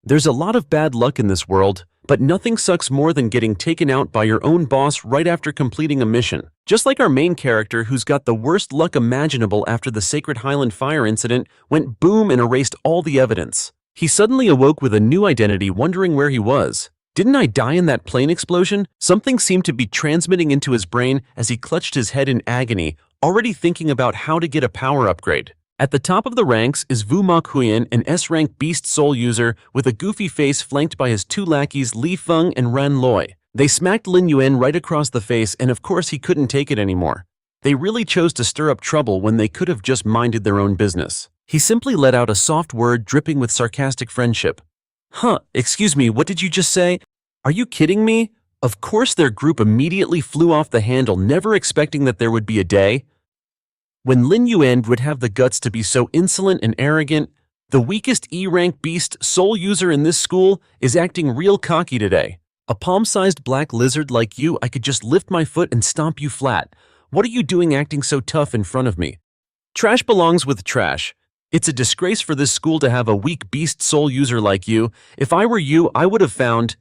There's a lot of bad luck in this world, but nothing sucks more than getting taken out by your own boss right after completing a mission. Just like our main character who's got the worst luck imaginable after the Sacred Highland Fire incident went boom and erased all the evidence. He suddenly awoke with a new identity, wondering where he was. Didn't I die in that plane explosion? Something seemed to be transmitting into his brain as he clutched his head in agony, already thinking about how to get a power upgrade. At the top of the ranks is Vu Mok Huyen, an S-rank beast soul user with a goofy face flanked by his two lackeys Li Feng and Ran Loi. They smacked Lin Yuan right across the face, and of course he couldn't take it anymore. They really chose to stir up trouble when they could have just minded their own business. He simply let out a soft word dripping with sarcastic friendship. Huh, excuse me, what did you just say? Are you kidding me? Of course their group immediately flew off the handle, never expecting that there would be a day when Lin Yuan would have the guts to be so insolent and arrogant. The weakest E-rank beast soul user in this school is acting real cocky today. A palm-sized black lizard like you, I could just lift my foot and stomp you flat. What are you doing acting so tough in front of me? Trash belongs with trash. It's a disgrace for this school to have a weak beast soul user like you. If I were you, I would have found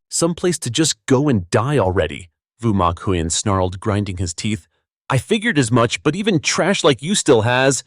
some place to just go and die already. Vu Mok Huyen snarled, grinding his teeth. I figured as much, but even trash like you still has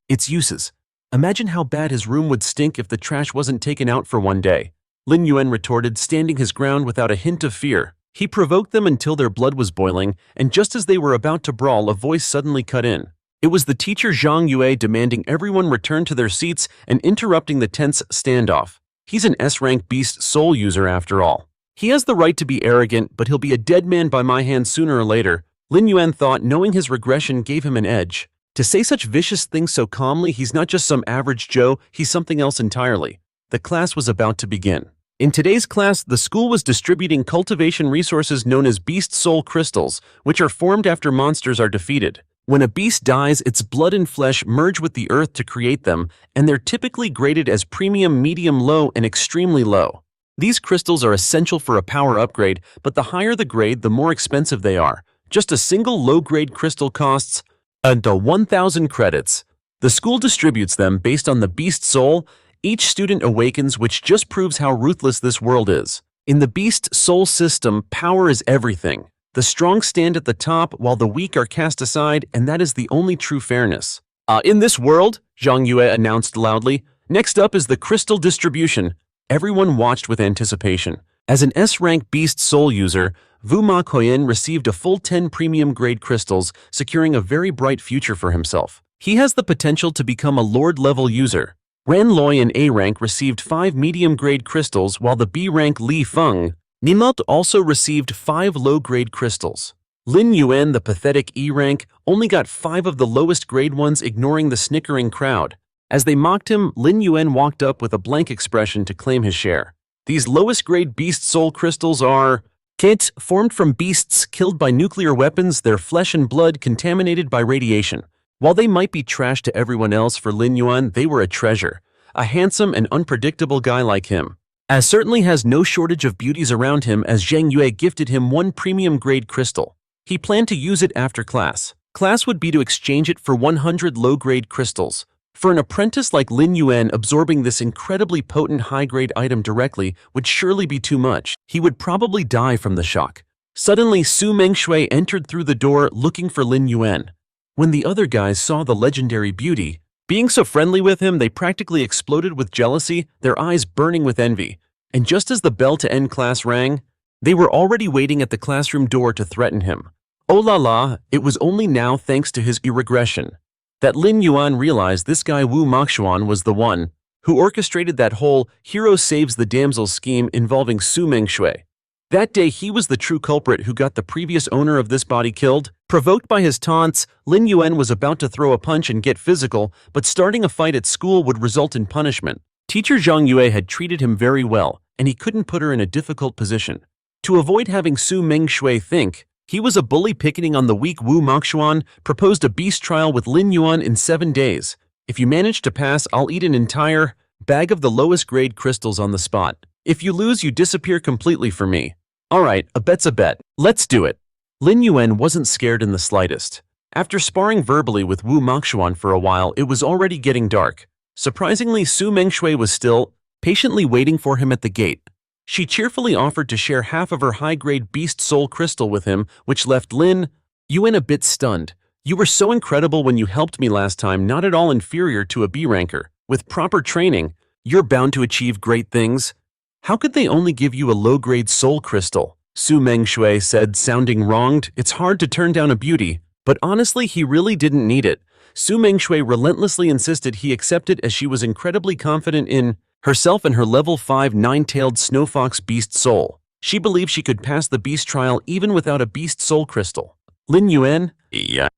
its uses. Imagine how bad his room would stink if the trash wasn't taken out for one day. Lin Yuan retorted, standing his ground without a hint of fear. He provoked them until their blood was boiling, and just as they were about to brawl, a voice suddenly cut in. It was the teacher Zhang Yue demanding everyone return to their seats and interrupting the tense standoff. He's an S-rank beast soul user after all. He has the right to be arrogant, but he'll be a dead man by my hand sooner or later. Lin Yuan thought, knowing his regression gave him an edge. To say such vicious things so calmly, he's not just some average Joe, he's something else entirely. The class was about to begin. In today's class, the school was distributing cultivation resources known as beast soul crystals, which are formed after monsters are defeated. When a beast dies, its blood and flesh merge with the earth to create them, and they're typically graded as premium, medium, low, and extremely low. These crystals are essential for a power upgrade, but the higher the grade, the more expensive they are. Just a single low-grade crystal costs 1,000 credits. The school distributes them based on the beast soul each student awakens, which just proves how ruthless this world is. In the beast soul system, power is everything. The strong stand at the top while the weak are cast aside, and that is the only true fairness. In this world, Zhang Yue announced loudly, next up is the crystal distribution. Everyone watched with anticipation. As an S-rank beast soul user, Vu Mok Huyen received a full 10 premium-grade crystals, securing a very bright future for himself. He has the potential to become a Lord-level user. Ran Loi in A-rank received 5 medium-grade crystals, while the B-rank Li Feng Nimot also received 5 low-grade crystals. Lin Yuan, the pathetic E-rank, only got 5 of the lowest-grade ones, ignoring the snickering crowd. As they mocked him, Lin Yuan walked up with a blank expression to claim his share. These lowest-grade beast soul crystals are kits formed from beasts killed by nuclear weapons, their flesh and blood contaminated by radiation. While they might be trash to everyone else, for Lin Yuan, they were a treasure. A handsome and unpredictable guy like him certainly has no shortage of beauties around him, as Zhang Yue gifted him 1 premium-grade crystal. He planned to use it after class. Class would be to exchange it for 100 low-grade crystals. For an apprentice like Lin Yuan, absorbing this incredibly potent high-grade item directly would surely be too much. He would probably die from the shock. Suddenly, Su Mengshui entered through the door looking for Lin Yuan. When the other guys saw the legendary beauty, being so friendly with him, they practically exploded with jealousy, their eyes burning with envy. And just as the bell to end class rang, they were already waiting at the classroom door to threaten him. Oh la la, it was only now, thanks to his regression, that Lin Yuan realized this guy Wu Mokshuan was the one who orchestrated that whole hero saves the damsel scheme involving Su Mengshui. That day he was the true culprit who got the previous owner of this body killed. Provoked by his taunts, Lin Yuan was about to throw a punch and get physical, but starting a fight at school would result in punishment. Teacher Zhang Yue had treated him very well, and he couldn't put her in a difficult position. To avoid having Su Mengshui think he was a bully picketing on the weak Wu Mokshuan, proposed a beast trial with Lin Yuan in 7 days. If you manage to pass, I'll eat an entire bag of the lowest grade crystals on the spot. If you lose, you disappear completely for me. Alright, a bet's a bet. Let's do it. Lin Yuan wasn't scared in the slightest. After sparring verbally with Wu Mokshuan for a while, it was already getting dark. Surprisingly, Su Mengshui was still patiently waiting for him at the gate. She cheerfully offered to share half of her high-grade beast soul crystal with him, which left Lin Yuan a bit stunned. You were so incredible when you helped me last time, not at all inferior to a B ranker. With proper training, you're bound to achieve great things. How could they only give you a low-grade soul crystal? Su Mengshui said, sounding wronged. It's hard to turn down a beauty, but honestly he really didn't need it. Su Mengshui relentlessly insisted he accept it as she was incredibly confident in herself and her level 5 nine-tailed snowfox beast soul. She believed she could pass the beast trial even without a beast soul crystal. Lin Yuan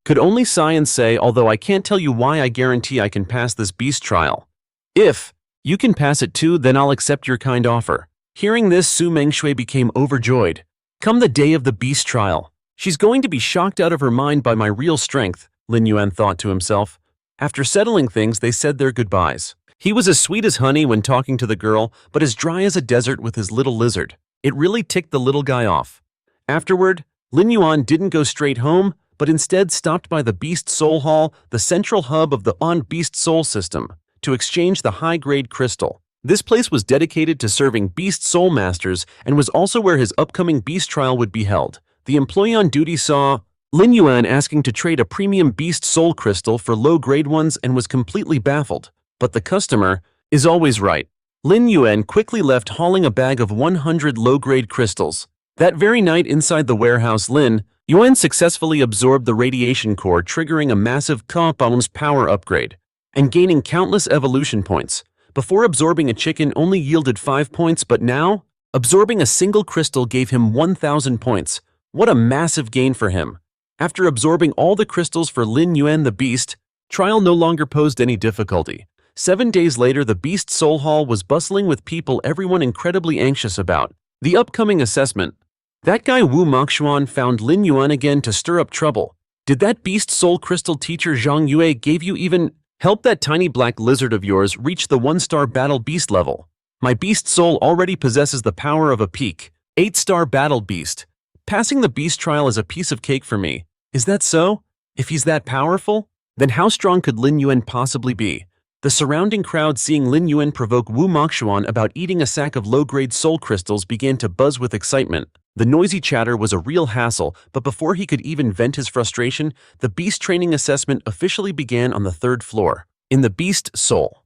could only sigh and say, although I can't tell you why I guarantee I can pass this beast trial. If you can pass it too, then I'll accept your kind offer. Hearing this, Su Mengshui became overjoyed. Come the day of the beast trial, she's going to be shocked out of her mind by my real strength, Lin Yuan thought to himself. After settling things, they said their goodbyes. He was as sweet as honey when talking to the girl, but as dry as a desert with his little lizard. It really ticked the little guy off. Afterward, Lin Yuan didn't go straight home, but instead stopped by the Beast Soul Hall, the central hub of the On Beast Soul system, to exchange the high-grade crystal. This place was dedicated to serving Beast Soul Masters and was also where his upcoming beast trial would be held. The employee on duty saw Lin Yuan asking to trade a premium Beast Soul crystal for low-grade ones and was completely baffled. But the customer is always right. Lin Yuan quickly left hauling a bag of 100 low-grade crystals. That very night inside the warehouse, Lin Yuan successfully absorbed the radiation core, triggering a massive Kampong's power upgrade and gaining countless evolution points. Before absorbing a chicken only yielded 5 points, but now, absorbing a single crystal gave him 1,000 points. What a massive gain for him. After absorbing all the crystals for Lin Yuan the Beast, trial no longer posed any difficulty. 7 days later, the Beast Soul Hall was bustling with people everyone incredibly anxious about the upcoming assessment. That guy Wu Moxuan found Lin Yuan again to stir up trouble. Did that Beast Soul Crystal teacher Zhang Yue gave you even help that tiny black lizard of yours reach the 1-star battle beast level? My beast soul already possesses the power of a peak 8-star battle beast. Passing the beast trial is a piece of cake for me. Is that so? If he's that powerful, then how strong could Lin Yuan possibly be? The surrounding crowd, seeing Lin Yuan provoke Wu Moxuan about eating a sack of low-grade soul crystals, began to buzz with excitement. The noisy chatter was a real hassle, but before he could even vent his frustration, the beast training assessment officially began on the 3rd floor. In the Beast Soul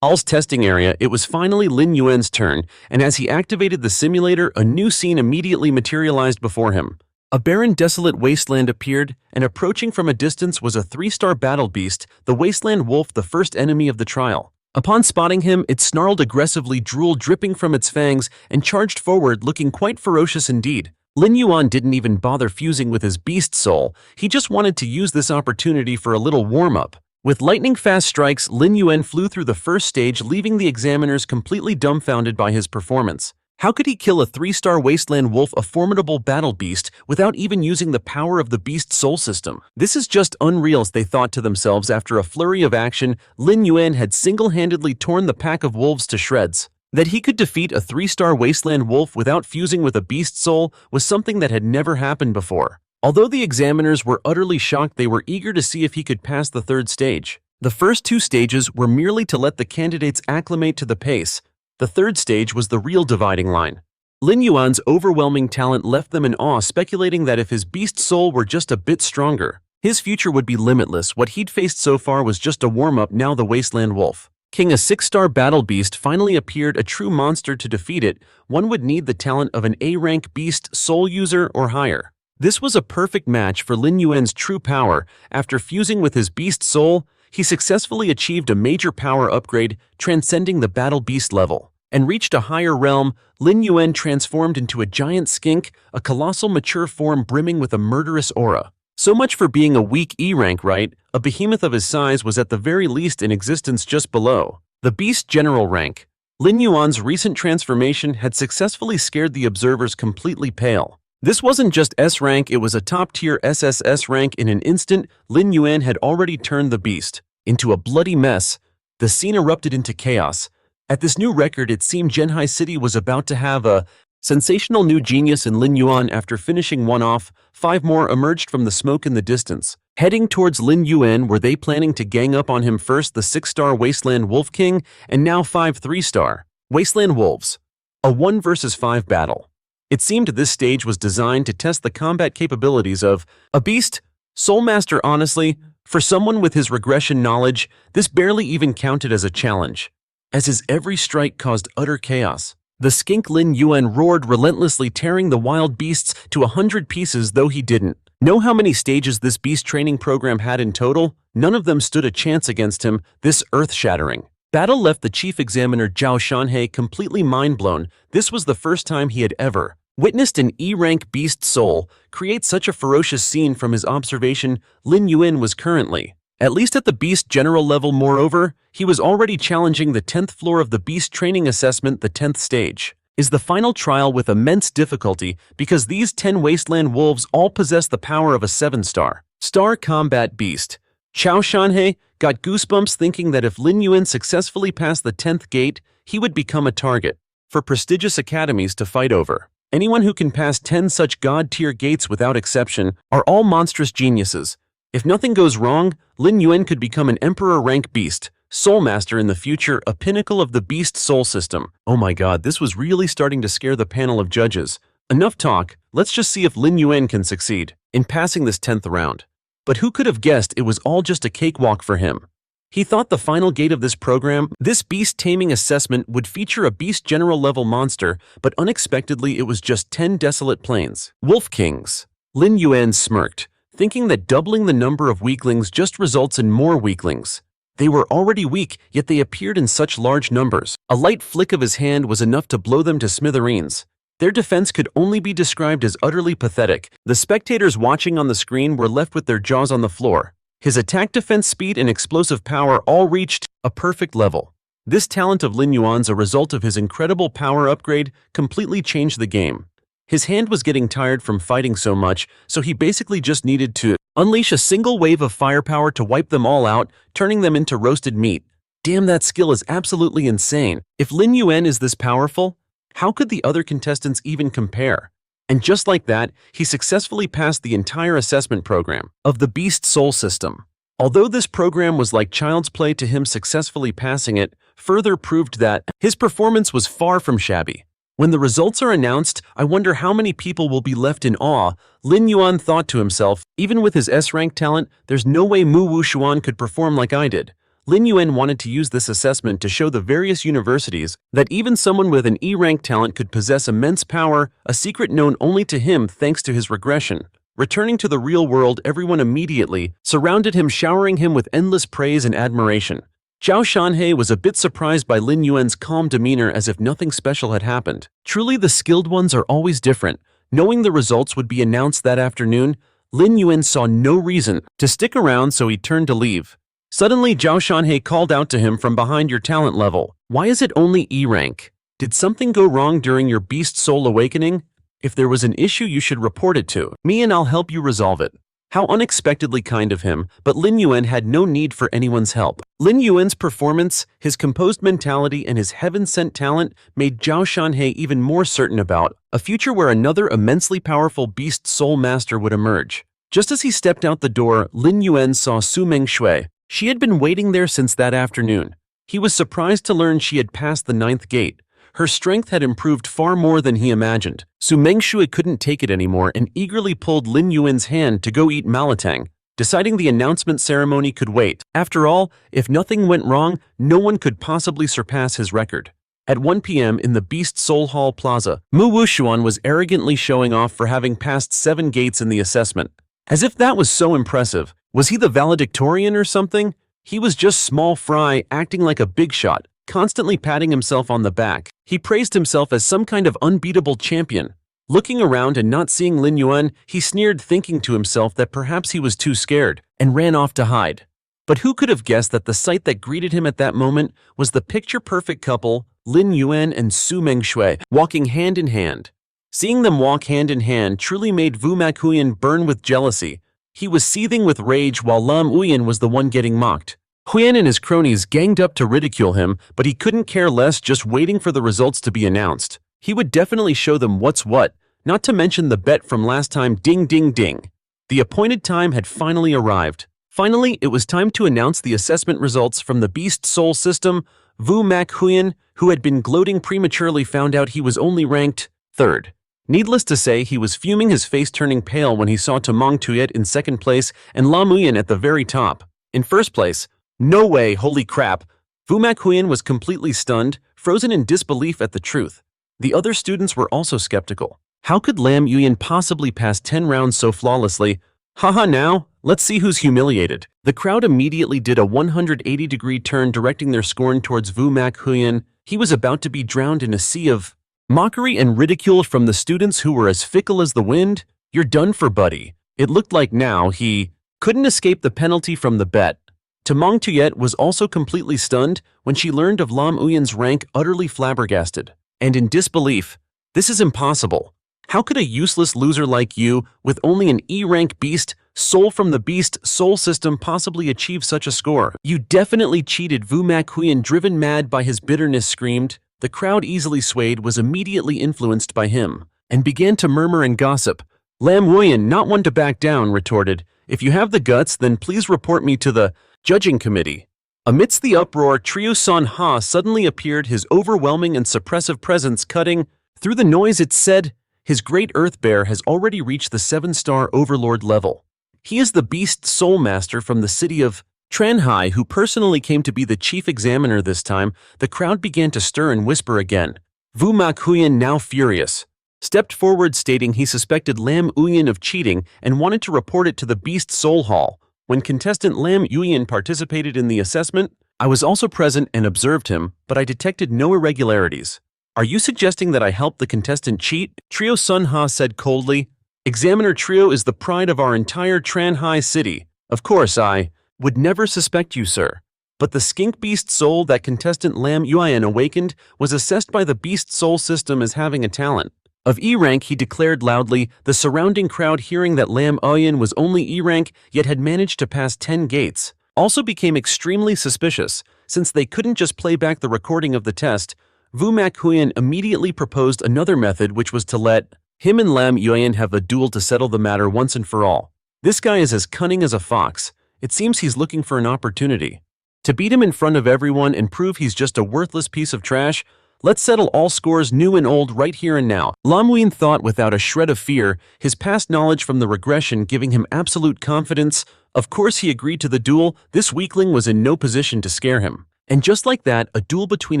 Hall's testing area, it was finally Lin Yuan's turn, and as he activated the simulator, a new scene immediately materialized before him. A barren, desolate wasteland appeared, and approaching from a distance was a 3-star battle beast, the Wasteland Wolf, the first enemy of the trial. Upon spotting him, it snarled aggressively, drool dripping from its fangs, and charged forward, looking quite ferocious indeed. Lin Yuan didn't even bother fusing with his beast soul. He just wanted to use this opportunity for a little warm-up. With lightning-fast strikes, Lin Yuan flew through the first stage, leaving the examiners completely dumbfounded by his performance. How could he kill a 3-star Wasteland Wolf, a formidable battle beast, without even using the power of the Beast Soul system? This is just unreal, they thought to themselves. After a flurry of action, Lin Yuan had single-handedly torn the pack of wolves to shreds. That he could defeat a 3-star Wasteland Wolf without fusing with a Beast Soul was something that had never happened before. Although the examiners were utterly shocked, they were eager to see if he could pass the 3rd stage. The first 2 stages were merely to let the candidates acclimate to the pace. The 3rd stage was the real dividing line. Lin Yuan's overwhelming talent left them in awe, speculating that if his beast soul were just a bit stronger, his future would be limitless. What he'd faced so far was just a warm-up. Now the Wasteland Wolf King, a 6-star battle beast, finally appeared, a true monster. To defeat it, one would need the talent of an A-rank beast soul user or higher. This was a perfect match for Lin Yuan's true power. After fusing with his beast soul, he successfully achieved a major power upgrade, transcending the battle beast level, and reached a higher realm. Lin Yuan transformed into a giant skink, a colossal mature form brimming with a murderous aura. So much for being a weak E-rank, right? A behemoth of his size was at the very least in existence just below the Beast General rank. Lin Yuan's recent transformation had successfully scared the observers completely pale. This wasn't just S-rank, it was a top-tier SSS-rank. In an instant, Lin Yuan had already turned the beast into a bloody mess. The scene erupted into chaos. At this new record, it seemed Zhenhai City was about to have a sensational new genius in Lin Yuan. After finishing one off, 5 more emerged from the smoke in the distance. Heading towards Lin Yuan, were they planning to gang up on him? First, the 6-star Wasteland Wolf King, and now 5 3-star Wasteland Wolves. A 1 versus 5 battle. It seemed this stage was designed to test the combat capabilities of a beast. Soulmaster, honestly, for someone with his regression knowledge, this barely even counted as a challenge, as his every strike caused utter chaos. The skink Lin Yuan roared relentlessly, tearing the wild beasts to 100 pieces, though he didn't know how many stages this beast training program had in total. None of them stood a chance against him. This earth-shattering battle left the chief examiner Zhao Shanhei completely mind-blown. This was the first time he had ever witnessed an E-rank beast soul create such a ferocious scene. From his observation, Lin Yuan was currently at least at the beast general level. Moreover, he was already challenging the 10th floor of the beast training assessment. The 10th stage is the final trial with immense difficulty because these 10 wasteland wolves all possess the power of a 7-star combat beast. Zhao Shanhei got goosebumps thinking that if Lin Yuan successfully passed the 10th gate, he would become a target for prestigious academies to fight over. Anyone who can pass 10 such god-tier gates without exception are all monstrous geniuses. If nothing goes wrong, Lin Yuan could become an emperor-rank beast, Soulmaster in the future, a pinnacle of the beast soul system. Oh my god, this was really starting to scare the panel of judges. Enough talk, let's just see if Lin Yuan can succeed in passing this 10th round. But who could have guessed it was all just a cakewalk for him? He thought the final gate of this program, this beast taming assessment, would feature a beast general level monster, but unexpectedly it was just 10 desolate plains wolf kings. Lin Yuan smirked, thinking that doubling the number of weaklings just results in more weaklings. They were already weak, yet they appeared in such large numbers. A light flick of his hand was enough to blow them to smithereens. Their defense could only be described as utterly pathetic. The spectators watching on the screen were left with their jaws on the floor. His attack, defense, speed, and explosive power all reached a perfect level. This talent of Lin Yuan's, a result of his incredible power upgrade, completely changed the game. His hand was getting tired from fighting so much, so he basically just needed to unleash a single wave of firepower to wipe them all out, turning them into roasted meat. Damn, that skill is absolutely insane. If Lin Yuan is this powerful, how could the other contestants even compare? And just like that, he successfully passed the entire assessment program of the Beast Soul system. Although this program was like child's play to him, successfully passing it further proved that his performance was far from shabby. When the results are announced, I wonder how many people will be left in awe. Lin Yuan thought to himself, even with his S-rank talent, there's no way Mu Wushuan could perform like I did. Lin Yuan wanted to use this assessment to show the various universities that even someone with an E-rank talent could possess immense power, a secret known only to him thanks to his regression. Returning to the real world, everyone immediately surrounded him, showering him with endless praise and admiration. Zhao Shanhei was a bit surprised by Lin Yuan's calm demeanor, as if nothing special had happened. Truly, the skilled ones are always different. Knowing the results would be announced that afternoon, Lin Yuan saw no reason to stick around, so he turned to leave. Suddenly, Zhao Shanhei called out to him from behind, your talent level. Why is it only E-rank? Did something go wrong during your beast soul awakening? If there was an issue, you should report it to me and I'll help you resolve it. How unexpectedly kind of him, but Lin Yuan had no need for anyone's help. Lin Yuan's performance, his composed mentality, and his heaven-sent talent made Zhao Shanhei even more certain about a future where another immensely powerful beast soul master would emerge. Just as he stepped out the door, Lin Yuan saw Su Mengshui. She had been waiting there since that afternoon. He was surprised to learn she had passed the 9th gate. Her strength had improved far more than he imagined. Su Mengshui couldn't take it anymore and eagerly pulled Lin Yuan's hand to go eat malatang, deciding the announcement ceremony could wait. After all, if nothing went wrong, no one could possibly surpass his record. At 1 p.m. in the Beast Soul Hall Plaza, Mu Wushuan was arrogantly showing off for having passed 7 gates in the assessment. As if that was so impressive. Was he the valedictorian or something? He was just small fry, acting like a big shot, constantly patting himself on the back. He praised himself as some kind of unbeatable champion. Looking around and not seeing Lin Yuan, he sneered, thinking to himself that perhaps he was too scared, and ran off to hide. But who could have guessed that the sight that greeted him at that moment was the picture-perfect couple, Lin Yuan and Su Mengshui, walking hand in hand. Seeing them walk hand in hand truly made Vu Makuyan burn with jealousy. He was seething with rage while Lam Uyan was the one getting mocked. Huyan and his cronies ganged up to ridicule him, but he couldn't care less, just waiting for the results to be announced. He would definitely show them what's what, not to mention the bet from last time. Ding ding ding. The appointed time had finally arrived. Finally, it was time to announce the assessment results from the Beast Soul system. Vu Mac Huyen, who had been gloating prematurely, found out he was only ranked 3rd. Needless to say, he was fuming, his face turning pale when he saw Tamang Tuyet in 2nd place and Lam Uyen at the very top. In 1st place, no way, holy crap. Vu Mac Huyen was completely stunned, frozen in disbelief at the truth. The other students were also skeptical. How could Lam Uyen possibly pass 10 rounds so flawlessly? Haha, now, let's see who's humiliated. The crowd immediately did a 180-degree turn, directing their scorn towards Vu Mac Huyen. He was about to be drowned in a sea of mockery and ridicule from the students who were as fickle as the wind. You're done for, buddy. It looked like now he couldn't escape the penalty from the bet. Tamang Tuyet was also completely stunned when she learned of Lam Uyen's rank, utterly flabbergasted. And in disbelief, this is impossible. How could a useless loser like you, with only an E-rank beast soul from the Beast Soul system, possibly achieve such a score? You definitely cheated, Vu Mac Huyen, driven mad by his bitterness, screamed. The crowd, easily swayed, was immediately influenced by him, and began to murmur and gossip. Lam Uyen, not one to back down, retorted. If you have the guts, then please report me to the judging committee. Amidst the uproar, Trio Son Ha suddenly appeared, his overwhelming and suppressive presence cutting through the noise. It said, his great Earth Bear has already reached the 7-star overlord level. He is the Beast Soul Master from the city of Tranhai, who personally came to be the chief examiner this time. The crowd began to stir and whisper again. Vu Mac Huyen, now furious, stepped forward, stating he suspected Lam Uyen of cheating and wanted to report it to the Beast Soul Hall. When contestant Lam Uyen participated in the assessment, I was also present and observed him, but I detected no irregularities. Are you suggesting that I helped the contestant cheat? Trio Sun Ha said coldly. Examiner Trio is the pride of our entire Tranhai city. Of course, I would never suspect you, sir. But the skink beast soul that contestant Lam Uyen awakened was assessed by the Beast Soul system as having a talent of E-rank, he declared loudly. The surrounding crowd, hearing that Lam Uyen was only E-rank yet had managed to pass 10 gates, also became extremely suspicious. Since they couldn't just play back the recording of the test, Vu Mac Huyen immediately proposed another method, which was to let him and Lam Uyen have a duel to settle the matter once and for all. This guy is as cunning as a fox. It seems he's looking for an opportunity to beat him in front of everyone and prove he's just a worthless piece of trash. Let's settle all scores, new and old, right here and now. Lam Uyen thought without a shred of fear, his past knowledge from the regression giving him absolute confidence. Of course he agreed to the duel. This weakling was in no position to scare him. And just like that, a duel between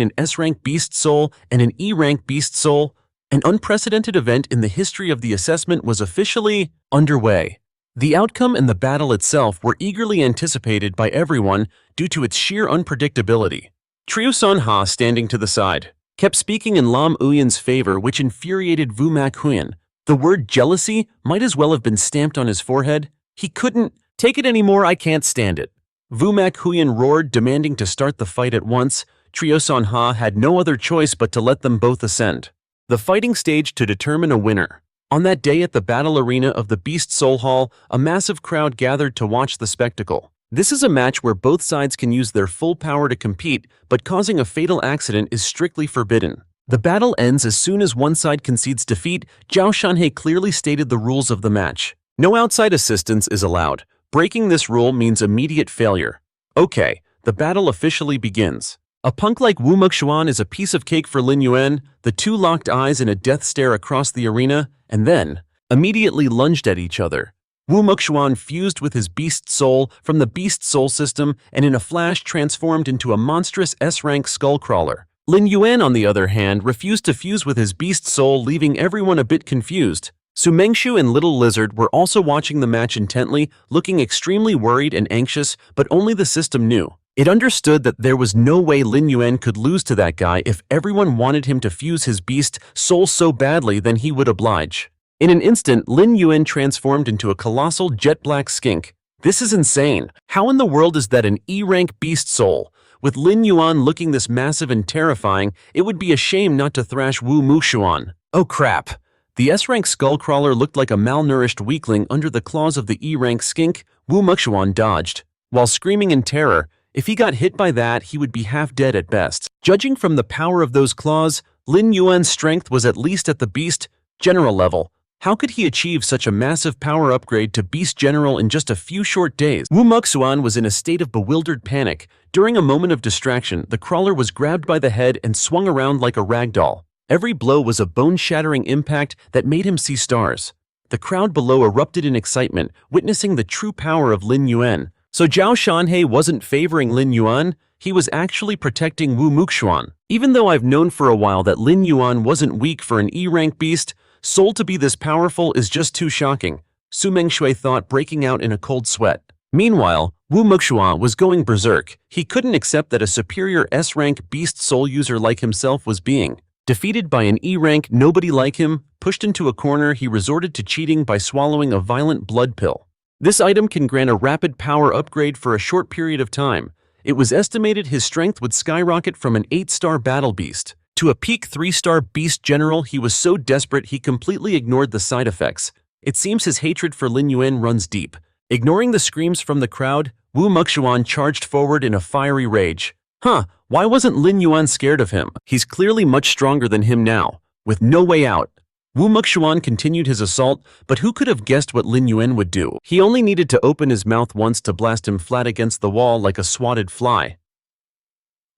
an S-rank beast soul and an E-rank beast soul, an unprecedented event in the history of the assessment, was officially underway. The outcome and the battle itself were eagerly anticipated by everyone due to its sheer unpredictability. Trio Son Ha, standing to the side, kept speaking in Lam Uyen's favor, which infuriated Vu Mac Huyen. The word jealousy might as well have been stamped on his forehead. He couldn't take it anymore. I can't stand it. Vu Mac Huyen roared, demanding to start the fight at once. Trio Son Ha had no other choice but to let them both ascend the fighting stage to determine a winner. On that day, at the battle arena of the Beast Soul Hall, a massive crowd gathered to watch the spectacle. This is a match where both sides can use their full power to compete, but causing a fatal accident is strictly forbidden. The battle ends as soon as one side concedes defeat. Zhao Shanhe clearly stated the rules of the match. No outside assistance is allowed. Breaking this rule means immediate failure. Okay, the battle officially begins. A punk like Wu Muxuan is a piece of cake for Lin Yuan. The two locked eyes in a death stare across the arena, and then immediately lunged at each other. Wu Muxuan fused with his beast soul from the Beast Soul system and in a flash transformed into a monstrous S-rank skullcrawler. Lin Yuan, on the other hand, refused to fuse with his beast soul, leaving everyone a bit confused. Su Mengshu and Little Lizard were also watching the match intently, looking extremely worried and anxious, but only the system knew. It understood that there was no way Lin Yuan could lose to that guy. If everyone wanted him to fuse his beast soul so badly, then he would oblige. In an instant, Lin Yuan transformed into a colossal jet-black skink. This is insane. How in the world is that an E-rank beast soul? With Lin Yuan looking this massive and terrifying, it would be a shame not to thrash Wu Muxuan. Oh crap. The S-rank skullcrawler looked like a malnourished weakling under the claws of the E-rank skink. Wu Muxuan dodged, while screaming in terror. If he got hit by that, he would be half dead at best. Judging from the power of those claws, Lin Yuan's strength was at least at the beast general level. How could he achieve such a massive power upgrade to Beast General in just a few short days? Wu Muxuan was in a state of bewildered panic. During a moment of distraction, the crawler was grabbed by the head and swung around like a rag doll. Every blow was a bone-shattering impact that made him see stars. The crowd below erupted in excitement, witnessing the true power of Lin Yuan. So Zhao Shanhei wasn't favoring Lin Yuan, he was actually protecting Wu Muxuan. Even though I've known for a while that Lin Yuan wasn't weak for an E-rank beast, soul to be this powerful is just too shocking, Su Mengshui thought, breaking out in a cold sweat. Meanwhile, Wu Muxuan was going berserk. He couldn't accept that a superior S-rank beast soul user like himself was being defeated by an E-rank nobody like him. Pushed into a corner, he resorted to cheating by swallowing a violent blood pill. This item can grant a rapid power upgrade for a short period of time. It was estimated his strength would skyrocket from an 8-star battle beast to a peak 3-star beast general. He was so desperate he completely ignored the side effects. It seems his hatred for Lin Yuan runs deep. Ignoring the screams from the crowd, Wu Muxuan charged forward in a fiery rage. Why wasn't Lin Yuan scared of him? He's clearly much stronger than him now, with no way out. Wu Muxuan continued his assault, but who could have guessed what Lin Yuan would do? He only needed to open his mouth once to blast him flat against the wall like a swatted fly.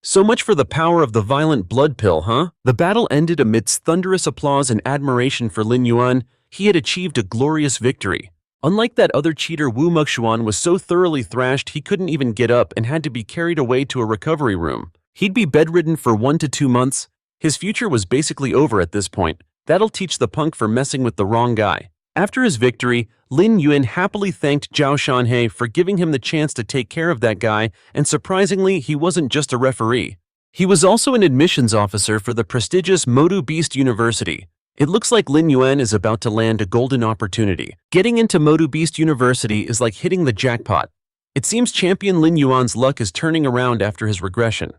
So much for the power of the violent blood pill, huh? The battle ended amidst thunderous applause and admiration for Lin Yuan. He had achieved a glorious victory. Unlike that other cheater, Wu Muxuan was so thoroughly thrashed he couldn't even get up and had to be carried away to a recovery room. He'd be bedridden for 1 to 2 months. His future was basically over at this point. That'll teach the punk for messing with the wrong guy. After his victory, Lin Yuan happily thanked Zhao Shanhei for giving him the chance to take care of that guy, and surprisingly, he wasn't just a referee. He was also an admissions officer for the prestigious Modu Beast University. It looks like Lin Yuan is about to land a golden opportunity. Getting into Modu Beast University is like hitting the jackpot. It seems champion Lin Yuan's luck is turning around after his regression.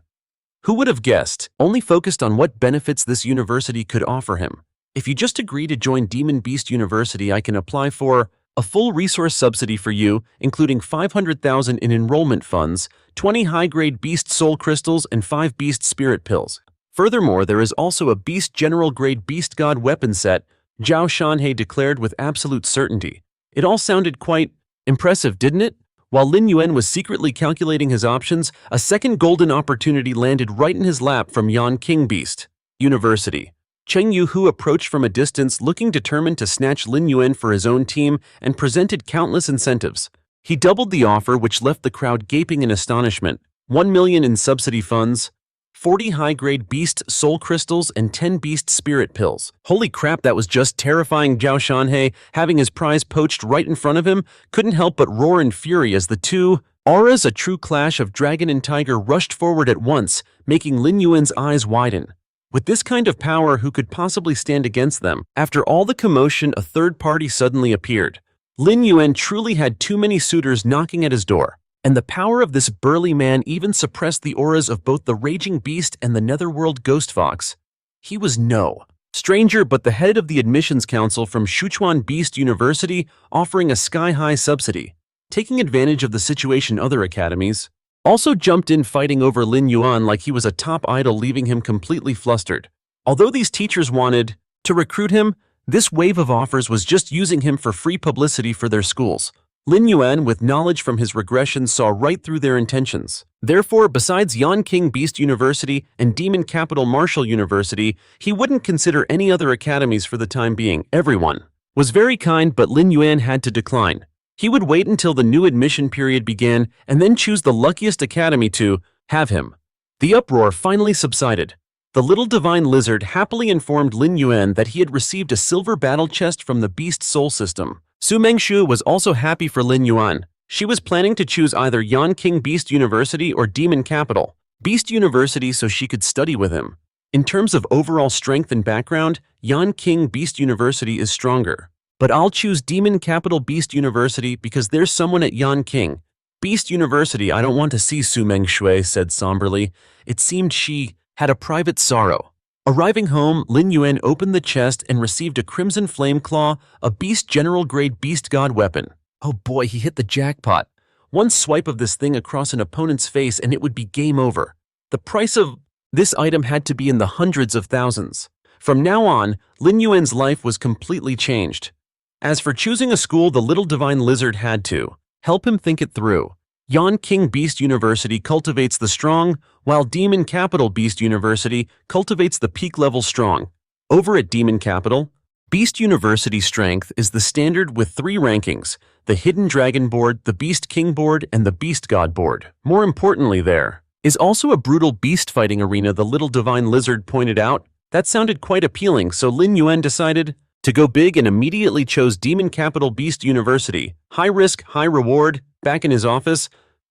Who would have guessed? Only focused on what benefits this university could offer him. If you just agree to join Demon Beast University, I can apply for a full resource subsidy for you, including 500,000 in enrollment funds, 20 high-grade beast soul crystals, and 5 beast spirit pills. Furthermore, there is also a Beast General-grade Beast God weapon set, Zhao Shanhei declared with absolute certainty. It all sounded quite impressive, didn't it? While Lin Yuan was secretly calculating his options, a second golden opportunity landed right in his lap from Yan King Beast University. Cheng Yuhu approached from a distance, looking determined to snatch Lin Yuan for his own team, and presented countless incentives. He doubled the offer, which left the crowd gaping in astonishment. 1 million in subsidy funds, 40 high-grade beast soul crystals, and 10 beast spirit pills. Holy crap, that was just terrifying. Zhao Shanhei, having his prize poached right in front of him, couldn't help but roar in fury as the two auras, a true clash of dragon and tiger, rushed forward at once, making Lin Yuan's eyes widen. With this kind of power, who could possibly stand against them? After all the commotion, a third party suddenly appeared. Lin Yuan truly had too many suitors knocking at his door, and the power of this burly man even suppressed the auras of both the Raging Beast and the Netherworld Ghost Fox. He was no stranger but the head of the admissions council from Sichuan Beast University, offering a sky-high subsidy. Taking advantage of the situation, other academies also jumped in, fighting over Lin Yuan like he was a top idol, leaving him completely flustered. Although these teachers wanted to recruit him, this wave of offers was just using him for free publicity for their schools. Lin Yuan, with knowledge from his regression, saw right through their intentions. Therefore, besides Yan King Beast University and Demon Capital Martial University, he wouldn't consider any other academies for the time being. Everyone was very kind, but Lin Yuan had to decline. He would wait until the new admission period began and then choose the luckiest academy to have him. The uproar finally subsided. The little divine lizard happily informed Lin Yuan that he had received a silver battle chest from the Beast Soul system. Su Mengshui was also happy for Lin Yuan. She was planning to choose either Yan King Beast University or Demon Capital Beast University so she could study with him. In terms of overall strength and background, Yan King Beast University is stronger. But I'll choose Demon Capital Beast University because there's someone at Yan King Beast University I don't want to see, Su Mengshui said somberly. It seemed she had a private sorrow. Arriving home, Lin Yuan opened the chest and received a Crimson Flame Claw, a Beast General-grade Beast God weapon. Oh boy, he hit the jackpot. One swipe of this thing across an opponent's face and it would be game over. The price of this item had to be in the hundreds of thousands. From now on, Lin Yuan's life was completely changed. As for choosing a school, the little divine lizard had to help him think it through. Yan King Beast University cultivates the strong, while Demon Capital Beast University cultivates the peak-level strong. Over at Demon Capital, Beast University strength is the standard with 3 rankings: the Hidden Dragon Board, the Beast King Board, and the Beast God Board. More importantly, there is also a brutal beast fighting arena, the little divine lizard pointed out. That sounded quite appealing, so Lin Yuan decided to go big and immediately chose Demon Capital Beast University. High risk, high reward. Back in his office,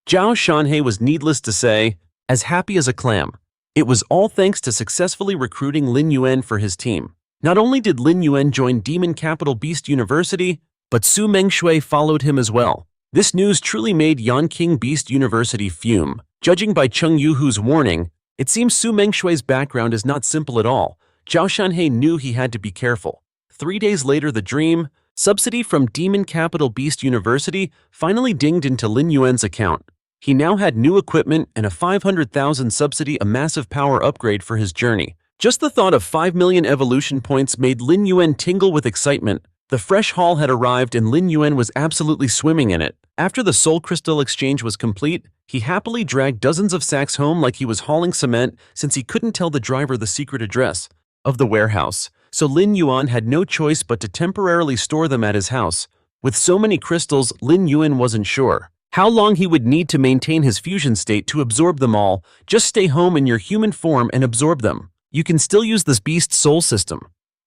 Zhao Shanhei was, needless to say, as happy as a clam. It was all thanks to successfully recruiting Lin Yuan for his team. Not only did Lin Yuan join Demon Capital Beast University, but Su Mengshui followed him as well. This news truly made Yan King Beast University fume. Judging by Cheng Yuhu's warning, it seems Su Mengshui's background is not simple at all. Zhao Shanhei knew he had to be careful. 3 days later, the dream subsidy from Demon Capital Beast University finally dinged into Lin Yuan's account. He now had new equipment and a 500,000 subsidy, a massive power upgrade for his journey. Just the thought of 5 million evolution points made Lin Yuan tingle with excitement. The fresh haul had arrived and Lin Yuan was absolutely swimming in it. After the soul crystal exchange was complete, he happily dragged dozens of sacks home like he was hauling cement, since he couldn't tell the driver the secret address of the warehouse. So Lin Yuan had no choice but to temporarily store them at his house. With so many crystals, Lin Yuan wasn't sure how long he would need to maintain his fusion state to absorb them all. Just stay home in your human form and absorb them. You can still use this beast soul system.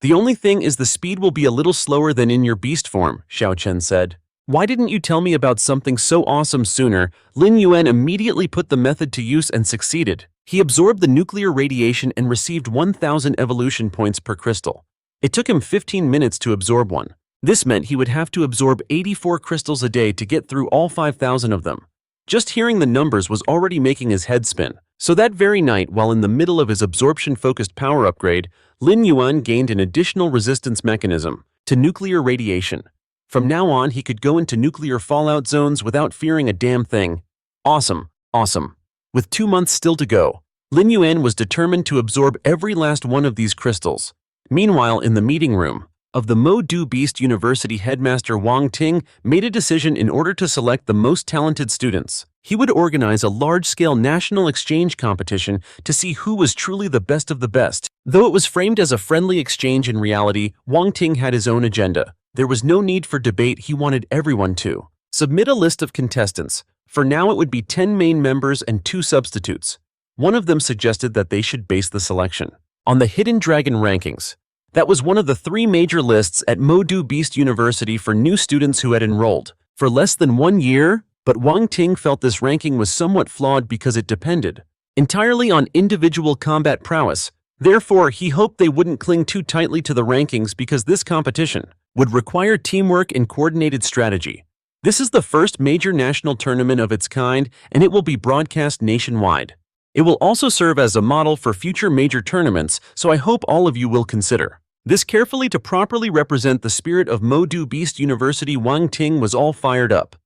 The only thing is the speed will be a little slower than in your beast form, Xiao Chen said. Why didn't you tell me about something so awesome sooner? Lin Yuan immediately put the method to use and succeeded. He absorbed the nuclear radiation and received 1,000 evolution points per crystal. It took him 15 minutes to absorb one. This meant he would have to absorb 84 crystals a day to get through all 5,000 of them. Just hearing the numbers was already making his head spin. So that very night, while in the middle of his absorption-focused power upgrade, Lin Yuan gained an additional resistance mechanism to nuclear radiation. From now on, he could go into nuclear fallout zones without fearing a damn thing. Awesome, awesome. With 2 months still to go, Lin Yuan was determined to absorb every last one of these crystals. Meanwhile, in the meeting room of the Mo Du Beast University, headmaster Wang Ting made a decision in order to select the most talented students. He would organize a large-scale national exchange competition to see who was truly the best of the best. Though it was framed as a friendly exchange, in reality, Wang Ting had his own agenda. There was no need for debate. He wanted everyone to submit a list of contestants. For now, it would be 10 main members and 2 substitutes. One of them suggested that they should base the selection on the Hidden Dragon rankings. That was one of the 3 major lists at Mo Du Beast University for new students who had enrolled for less than 1 year, but Wang Ting felt this ranking was somewhat flawed because it depended entirely on individual combat prowess. Therefore, he hoped they wouldn't cling too tightly to the rankings because this competition would require teamwork and coordinated strategy. This is the first major national tournament of its kind, and it will be broadcast nationwide. It will also serve as a model for future major tournaments, so I hope all of you will consider this carefully to properly represent the spirit of Mo Du Beast University. Wang Ting was all fired up.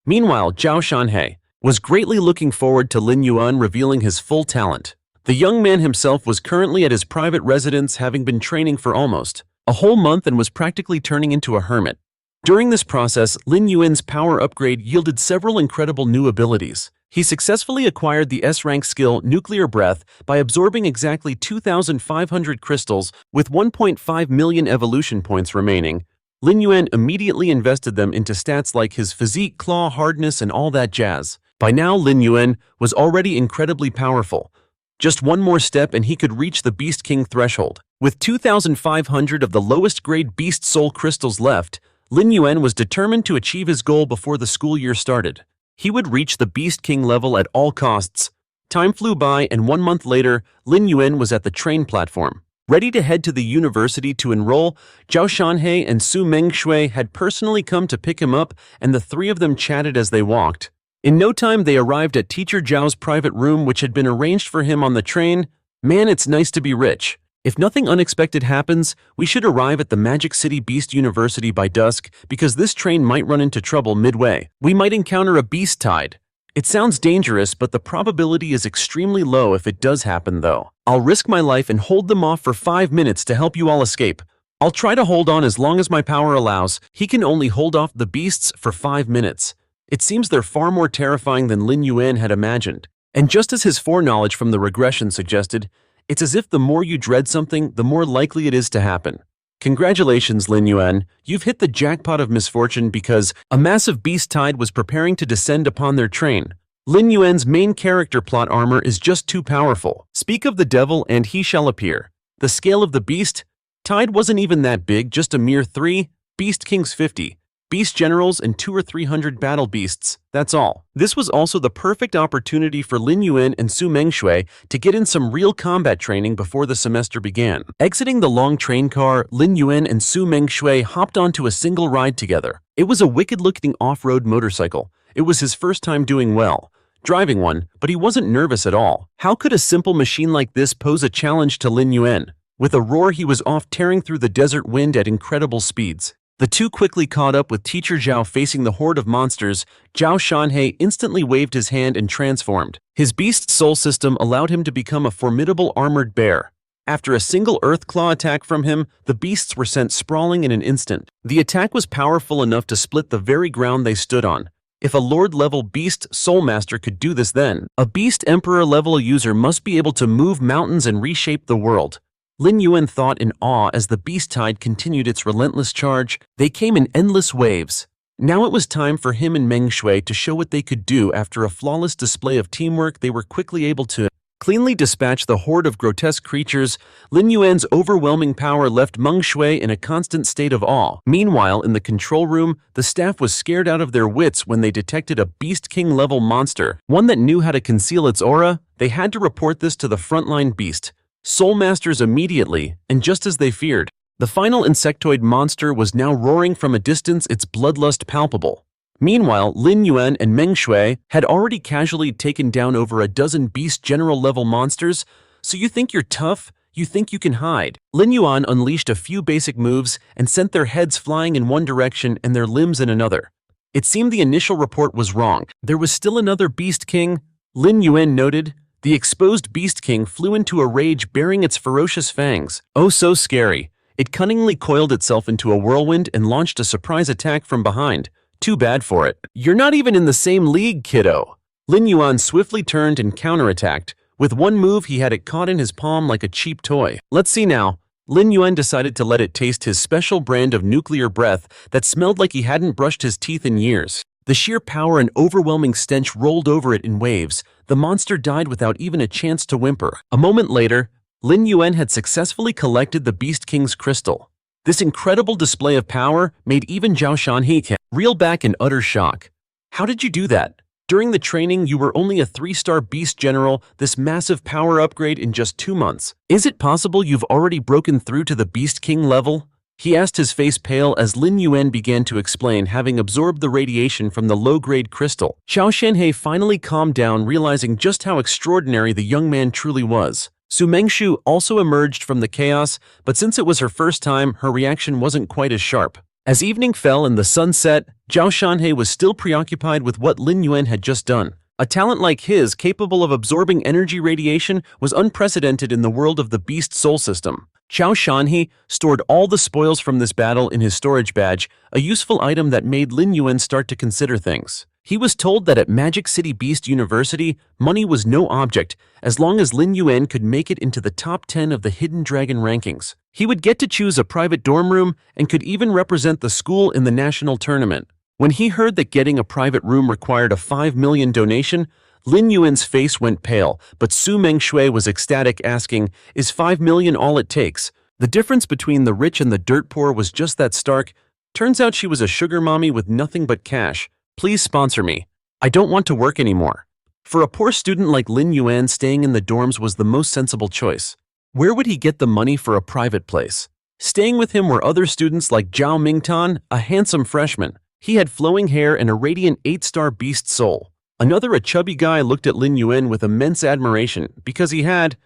Meanwhile, Zhao Shanhei was greatly looking forward to Lin Yuan revealing his full talent. The young man himself was currently at his private residence, having been training for almost a whole month and was practically turning into a hermit. During this process, Lin Yuan's power upgrade yielded several incredible new abilities. He successfully acquired the S-rank skill Nuclear Breath by absorbing exactly 2,500 crystals with 1.5 million evolution points remaining. Lin Yuan immediately invested them into stats like his physique, claw, hardness, and all that jazz. By now, Lin Yuan was already incredibly powerful. Just one more step and he could reach the Beast King threshold. With 2,500 of the lowest grade Beast Soul crystals left, Lin Yuan was determined to achieve his goal before the school year started. He would reach the Beast King level at all costs. Time flew by, and 1 month later, Lin Yuan was at the train platform, ready to head to the university to enroll. Zhao Shanhei and Su Mengshui had personally come to pick him up, and the 3 of them chatted as they walked. In no time, they arrived at Teacher Zhao's private room, which had been arranged for him on the train. Man, it's nice to be rich. If nothing unexpected happens, we should arrive at the Magic City Beast University by dusk, because this train might run into trouble midway. We might encounter a beast tide. It sounds dangerous, but the probability is extremely low if it does happen though. I'll risk my life and hold them off for 5 minutes to help you all escape. I'll try to hold on as long as my power allows. He can only hold off the beasts for 5 minutes. It seems they're far more terrifying than Lin Yuan had imagined. And just as his foreknowledge from the regression suggested, it's as if the more you dread something, the more likely it is to happen. Congratulations, Lin Yuan. You've hit the jackpot of misfortune because a massive beast tide was preparing to descend upon their train. Lin Yuan's main character plot armor is just too powerful. Speak of the devil and he shall appear. The scale of the beast tide wasn't even that big, just a mere 3 Beast Kings 50. Beast generals and 200 or 300 battle beasts, that's all. This was also the perfect opportunity for Lin Yuan and Su Mengshui to get in some real combat training before the semester began. Exiting the long train car, Lin Yuan and Su Mengshui hopped onto a single ride together. It was a wicked-looking off-road motorcycle. It was his first time driving one, but he wasn't nervous at all. How could a simple machine like this pose a challenge to Lin Yuan? With a roar, he was off tearing through the desert wind at incredible speeds. The two quickly caught up with Teacher Zhao facing the horde of monsters. Zhao Shanhei instantly waved his hand and transformed. His beast soul system allowed him to become a formidable armored bear. After a single earth claw attack from him, the beasts were sent sprawling in an instant. The attack was powerful enough to split the very ground they stood on. If a Lord-level Beast Soul Master could do this then, a Beast Emperor-level user must be able to move mountains and reshape the world. Lin Yuan thought in awe as the beast tide continued its relentless charge. They came in endless waves. Now it was time for him and Meng Shui to show what they could do. After a flawless display of teamwork, they were quickly able to cleanly dispatch the horde of grotesque creatures. Lin Yuan's overwhelming power left Meng Shui in a constant state of awe. Meanwhile, in the control room, the staff was scared out of their wits when they detected a Beast King-level monster, one that knew how to conceal its aura. They had to report this to the frontline beast Soul Masters immediately, and just as they feared, the final insectoid monster was now roaring from a distance, its bloodlust palpable. Meanwhile, Lin Yuan and Meng Shui had already casually taken down over a dozen beast general-level monsters. So you think you're tough? You think you can hide? Lin Yuan unleashed a few basic moves and sent their heads flying in one direction and their limbs in another. It seemed the initial report was wrong. There was still another Beast King, Lin Yuan noted. The exposed Beast King flew into a rage, bearing its ferocious fangs. Oh, so scary. It cunningly coiled itself into a whirlwind and launched a surprise attack from behind. Too bad for it. You're not even in the same league, kiddo. Lin Yuan swiftly turned and counterattacked. With one move, he had it caught in his palm like a cheap toy. Let's see now. Lin Yuan decided to let it taste his special brand of nuclear breath that smelled like he hadn't brushed his teeth in years. The sheer power and overwhelming stench rolled over it in waves. The monster died without even a chance to whimper. A moment later, Lin Yuan had successfully collected the Beast King's crystal. This incredible display of power made even Zhao Shanhei reel back in utter shock. How did you do that? During the training, you were only a 3-star beast general, this massive power upgrade in just 2 months. Is it possible you've already broken through to the Beast King level? He asked, his face pale as Lin Yuan began to explain, having absorbed the radiation from the low-grade crystal. Zhao Shanhei finally calmed down, realizing just how extraordinary the young man truly was. Su Mengshui also emerged from the chaos, but since it was her first time, her reaction wasn't quite as sharp. As evening fell and the sun set, Zhao Shanhei was still preoccupied with what Lin Yuan had just done. A talent like his, capable of absorbing energy radiation, was unprecedented in the world of the Beast Soul System. Zhao Shanhei stored all the spoils from this battle in his storage badge, a useful item that made Lin Yuan start to consider things. He was told that at Magic City Beast University, money was no object, as long as Lin Yuan could make it into the top 10 of the Hidden Dragon rankings. He would get to choose a private dorm room and could even represent the school in the national tournament. When he heard that getting a private room required a 5 million donation, Lin Yuan's face went pale, but Su Mengshui was ecstatic, asking, "Is 5 million all it takes?" The difference between the rich and the dirt poor was just that stark. Turns out she was a sugar mommy with nothing but cash. Please sponsor me. I don't want to work anymore. For a poor student like Lin Yuan, staying in the dorms was the most sensible choice. Where would he get the money for a private place? Staying with him were other students like Zhao Mingtan, a handsome freshman. He had flowing hair and a radiant 8-star beast soul. Another, a chubby guy, looked at Lin Yuan with immense admiration because he had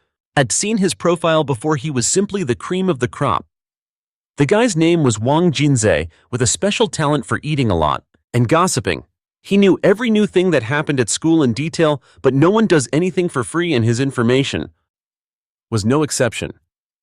seen his profile before. He was simply the cream of the crop. The guy's name was Wang Jinzhe, with a special talent for eating a lot and gossiping. He knew every new thing that happened at school in detail, but no one does anything for free, and his information was no exception.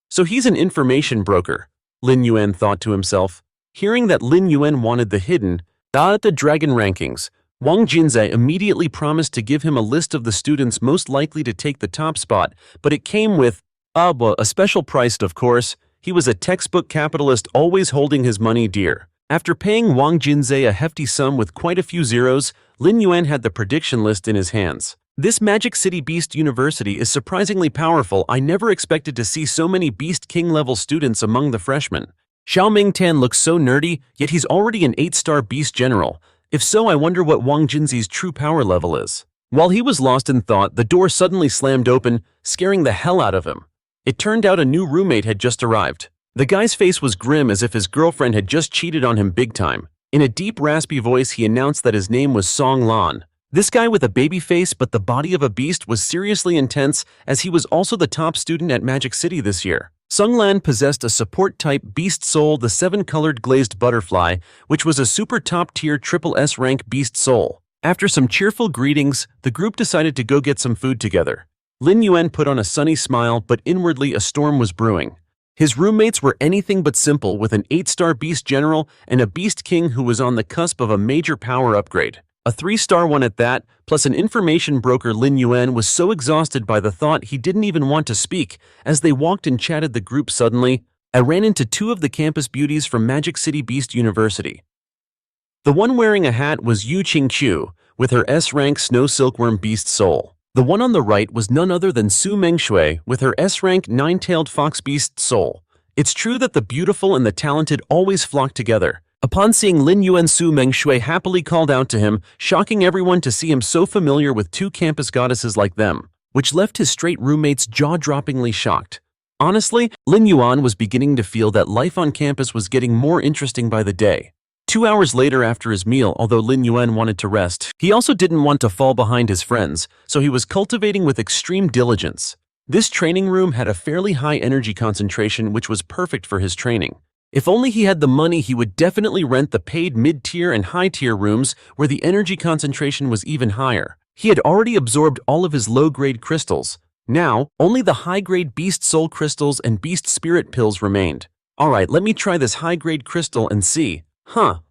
So he's an information broker, Lin Yuan thought to himself. Hearing that Lin Yuan wanted the hidden the dragon rankings, Wang Jinzai immediately promised to give him a list of the students most likely to take the top spot, but it came with a special price, of course. He was a textbook capitalist, always holding his money dear. After paying Wang Jinzai a hefty sum with quite a few zeros, Lin Yuan had the prediction list in his hands. This Magic City Beast University is surprisingly powerful. I never expected to see so many Beast King level students among the freshmen. Xiao Mingtan looks so nerdy, yet he's already an 8-star Beast General. If so, I wonder what Wang Jinzai's true power level is. While he was lost in thought, the door suddenly slammed open, scaring the hell out of him. It turned out a new roommate had just arrived. The guy's face was grim, as if his girlfriend had just cheated on him big time. In a deep, raspy voice, he announced that his name was Song Lan. This guy with a baby face but the body of a beast was seriously intense, as he was also the top student at Magic City this year. Song Lan possessed a support-type Beast Soul, the 7-colored glazed butterfly, which was a super top-tier SSS-rank Beast Soul. After some cheerful greetings, the group decided to go get some food together. Lin Yuan put on a sunny smile, but inwardly a storm was brewing. His roommates were anything but simple, with an 8-star Beast General and a Beast King who was on the cusp of a major power upgrade. A 3-star one at that, plus an information broker. Lin Yuan was so exhausted by the thought he didn't even want to speak. As they walked and chatted the group, suddenly, I ran into 2 of the campus beauties from Magic City Beast University. The one wearing a hat was Yu Qingqiu, with her S-rank Snow Silkworm Beast Soul. The one on the right was none other than Su Mengshui, with her S-rank 9-tailed Fox Beast Soul. It's true that the beautiful and the talented always flock together. Upon seeing Lin Yuan, Su Mengshui happily called out to him, shocking everyone to see him so familiar with 2 campus goddesses like them, which left his straight roommates jaw-droppingly shocked. Honestly, Lin Yuan was beginning to feel that life on campus was getting more interesting by the day. 2 hours later after his meal, although Lin Yuan wanted to rest, he also didn't want to fall behind his friends, so he was cultivating with extreme diligence. This training room had a fairly high energy concentration, which was perfect for his training. If only he had the money, he would definitely rent the paid mid-tier and high-tier rooms where the energy concentration was even higher. He had already absorbed all of his low-grade crystals. Now, only the high-grade Beast Soul crystals and Beast Spirit pills remained. Alright, let me try this high-grade crystal and see.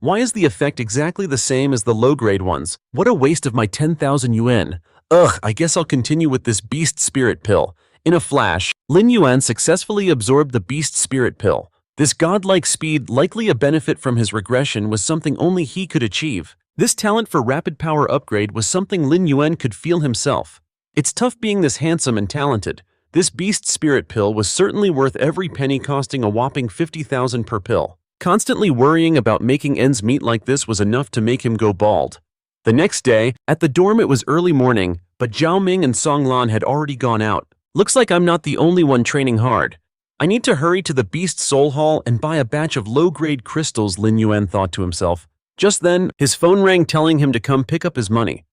Why is the effect exactly the same as the low-grade ones? What a waste of my 10,000 yuan. I guess I'll continue with this Beast Spirit pill. In a flash, Lin Yuan successfully absorbed the Beast Spirit pill. This godlike speed, likely a benefit from his regression, was something only he could achieve. This talent for rapid power upgrade was something Lin Yuan could feel himself. It's tough being this handsome and talented. This Beast Spirit pill was certainly worth every penny, costing a whopping 50,000 per pill. Constantly worrying about making ends meet like this was enough to make him go bald. The next day, at the dorm, it was early morning, but Zhao Ming and Song Lan had already gone out. Looks like I'm not the only one training hard. I need to hurry to the Beast Soul Hall and buy a batch of low-grade crystals, Lin Yuan thought to himself. Just then, his phone rang, telling him to come pick up his money.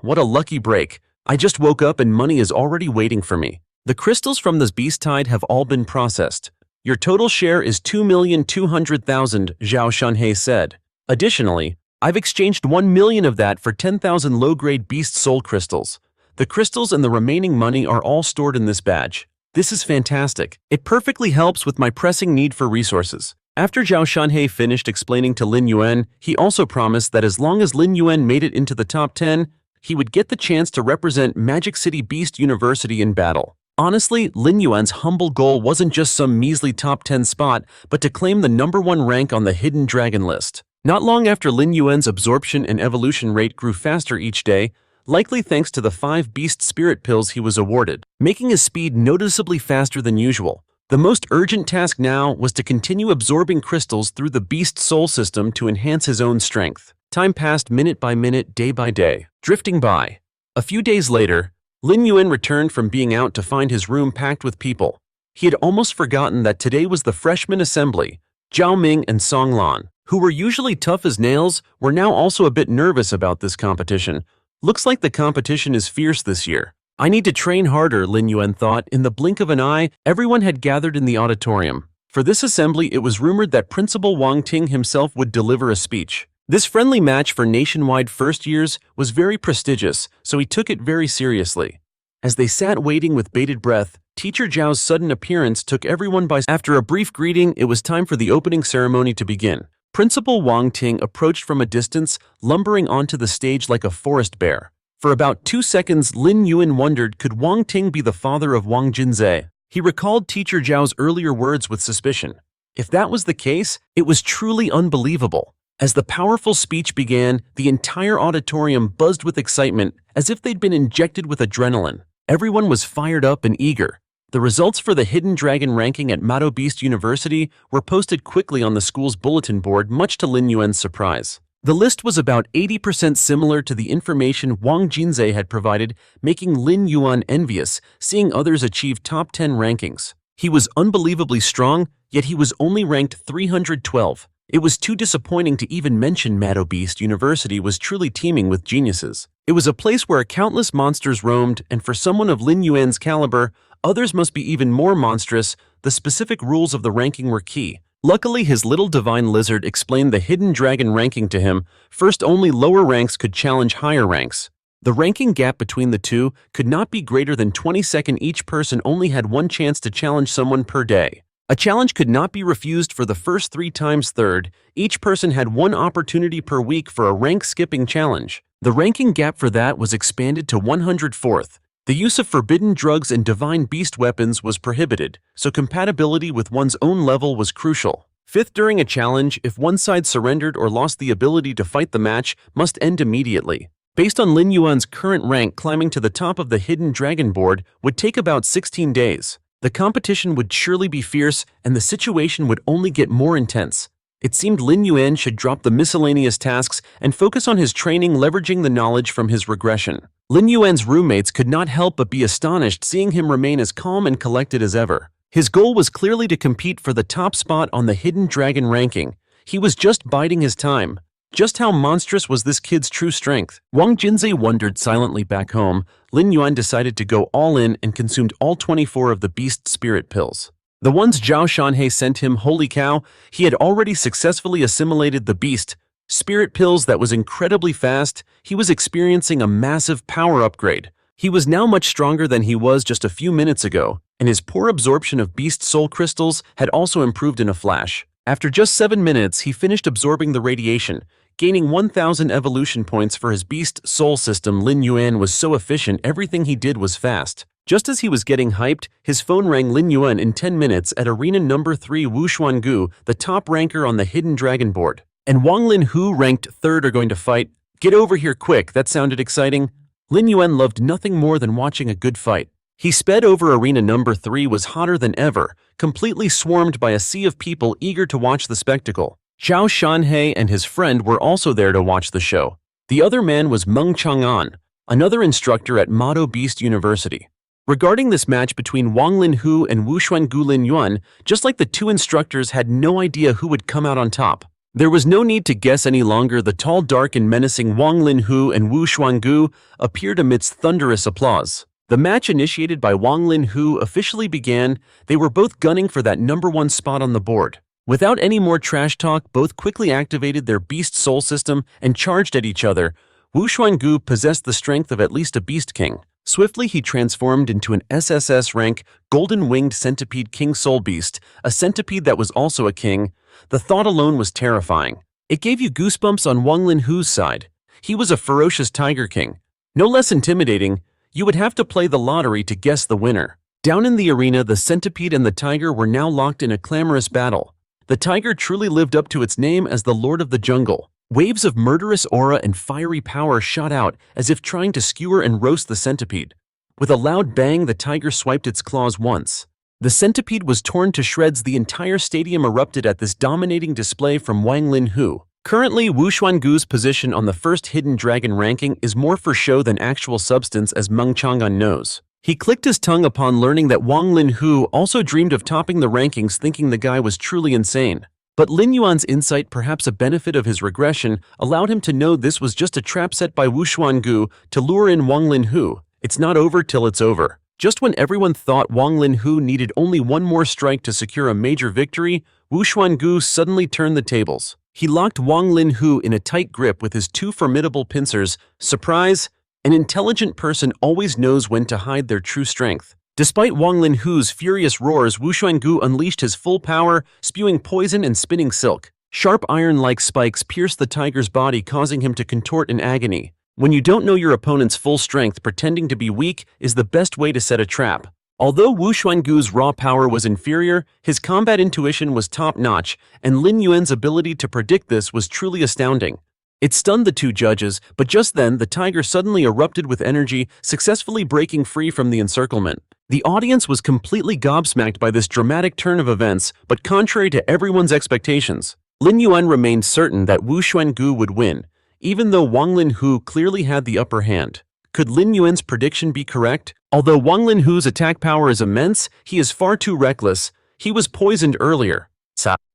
What a lucky break. I just woke up and money is already waiting for me. The crystals from this beast tide have all been processed. Your total share is 2,200,000, Zhao Shanhei said. Additionally, I've exchanged 1 million of that for 10,000 low-grade Beast Soul crystals. The crystals and the remaining money are all stored in this badge. This is fantastic. It perfectly helps with my pressing need for resources. After Zhao Shanhei finished explaining to Lin Yuan, he also promised that as long as Lin Yuan made it into the top 10, he would get the chance to represent Magic City Beast University in battle. Honestly, Lin Yuan's humble goal wasn't just some measly top 10 spot, but to claim the #1 rank on the Hidden Dragon list. Not long after, Lin Yuan's absorption and evolution rate grew faster each day, likely thanks to the 5 Beast Spirit pills he was awarded, making his speed noticeably faster than usual. The most urgent task now was to continue absorbing crystals through the Beast Soul system to enhance his own strength. Time passed minute by minute, day by day, drifting by. A few days later, Lin Yuan returned from being out to find his room packed with people. He had almost forgotten that today was the freshman assembly. Zhao Ming and Song Lan, who were usually tough as nails, were now also a bit nervous about this competition. Looks like the competition is fierce this year. I need to train harder, Lin Yuan thought. In the blink of an eye, everyone had gathered in the auditorium. For this assembly, it was rumored that Principal Wang Ting himself would deliver a speech. This friendly match for nationwide first years was very prestigious, so he took it very seriously. As they sat waiting with bated breath, Teacher Zhao's sudden appearance took everyone by surprise. After a brief greeting, it was time for the opening ceremony to begin. Principal Wang Ting approached from a distance, lumbering onto the stage like a forest bear. For about 2 seconds, Lin Yuan wondered, could Wang Ting be the father of Wang Jinzhe? He recalled Teacher Zhao's earlier words with suspicion. If that was the case, it was truly unbelievable. As the powerful speech began, the entire auditorium buzzed with excitement, as if they'd been injected with adrenaline. Everyone was fired up and eager. The results for the Hidden Dragon ranking at Mado Beast University were posted quickly on the school's bulletin board, much to Lin Yuan's surprise. The list was about 80% similar to the information Wang Jinzhe had provided, making Lin Yuan envious, seeing others achieve top 10 rankings. He was unbelievably strong, yet he was only ranked 312. It was too disappointing to even mention. Mado Beast University was truly teeming with geniuses. It was a place where countless monsters roamed, and for someone of Lin Yuan's caliber, others must be even more monstrous. The specific rules of the ranking were key. Luckily, his little divine lizard explained the Hidden Dragon ranking to him. First, only lower ranks could challenge higher ranks. The ranking gap between the two could not be greater than 20 seconds. Each person only had one chance to challenge someone per day. A challenge could not be refused for the first 3 times. Third, each person had one opportunity per week for a rank-skipping challenge. The ranking gap for that was expanded to 104th. The use of forbidden drugs and divine beast weapons was prohibited, so compatibility with one's own level was crucial. Fifth, during a challenge, if one side surrendered or lost the ability to fight, the match must end immediately. Based on Lin Yuan's current rank, climbing to the top of the Hidden Dragon board would take about 16 days. The competition would surely be fierce, and the situation would only get more intense. It seemed Lin Yuan should drop the miscellaneous tasks and focus on his training, leveraging the knowledge from his regression. Lin Yuan's roommates could not help but be astonished, seeing him remain as calm and collected as ever. His goal was clearly to compete for the top spot on the Hidden Dragon ranking. He was just biding his time. Just how monstrous was this kid's true strength? Wang Jinzhe wondered silently. Back home, Lin Yuan decided to go all in and consumed all 24 of the beast spirit pills. The ones Zhao Shanhei sent him, holy cow, he had already successfully assimilated the beast spirit pills. That was incredibly fast. He was experiencing a massive power upgrade. He was now much stronger than he was just a few minutes ago, and his poor absorption of beast soul crystals had also improved in a flash. After just 7 minutes, he finished absorbing the radiation, gaining 1,000 evolution points for his beast soul system. Lin Yuan was so efficient, everything he did was fast. Just as he was getting hyped, his phone rang. Lin Yuan in 10 minutes at arena number 3. Wu Xuangu, the top ranker on the Hidden Dragon board, and Wang Linhu, ranked 3rd, are going to fight. Get over here quick. That sounded exciting. Lin Yuan loved nothing more than watching a good fight. He sped over. Arena number 3 was hotter than ever, completely swarmed by a sea of people eager to watch the spectacle. Zhao Shanhei and his friend were also there to watch the show. The other man was Meng Chang'an, another instructor at Mado Beast University. Regarding this match between Wang Linhu and Wu Xuangu, Lin Yuan, just like the two instructors, had no idea who would come out on top. There was no need to guess any longer. The tall, dark, and menacing Wang Linhu and Wu Xuangu appeared amidst thunderous applause. The match, initiated by Wang Linhu, officially began. They were both gunning for that number 1 spot on the board. Without any more trash talk, both quickly activated their beast soul system and charged at each other. Wu Xuangu possessed the strength of at least a beast king. Swiftly, he transformed into an SSS-rank, golden-winged centipede king soul beast, a centipede that was also a king. The thought alone was terrifying. It gave you goosebumps on Wang Linhu's side. He was a ferocious tiger king. No less intimidating. You would have to play the lottery to guess the winner. Down in the arena, the centipede and the tiger were now locked in a clamorous battle. The tiger truly lived up to its name as the Lord of the Jungle. Waves of murderous aura and fiery power shot out as if trying to skewer and roast the centipede. With a loud bang, the tiger swiped its claws once. The centipede was torn to shreds. The entire stadium erupted at this dominating display from Wang Linhu. Currently, Wu Xuangu's position on the first Hidden Dragon ranking is more for show than actual substance, as Meng Chang'an knows. He clicked his tongue upon learning that Wang Linhu also dreamed of topping the rankings, thinking the guy was truly insane. But Lin Yuan's insight, perhaps a benefit of his regression, allowed him to know this was just a trap set by Wu Xuangu to lure in Wang Linhu. It's not over till it's over. Just when everyone thought Wang Linhu needed only one more strike to secure a major victory, Wu Xuangu suddenly turned the tables. He locked Wang Linhu in a tight grip with his two formidable pincers. Surprise! An intelligent person always knows when to hide their true strength. Despite Wang Linhu's furious roars, Wu Xuangu unleashed his full power, spewing poison and spinning silk. Sharp iron-like spikes pierced the tiger's body, causing him to contort in agony. When you don't know your opponent's full strength, pretending to be weak is the best way to set a trap. Although Wu Xuangu's raw power was inferior, his combat intuition was top-notch, and Lin Yuan's ability to predict this was truly astounding. It stunned the two judges, but just then the tiger suddenly erupted with energy, successfully breaking free from the encirclement. The audience was completely gobsmacked by this dramatic turn of events, but contrary to everyone's expectations, Lin Yuan remained certain that Wu Xuangu would win, even though Wang Linhu clearly had the upper hand. Could Lin Yuan's prediction be correct? Although Wang Linhu's attack power is immense, he is far too reckless. He was poisoned earlier.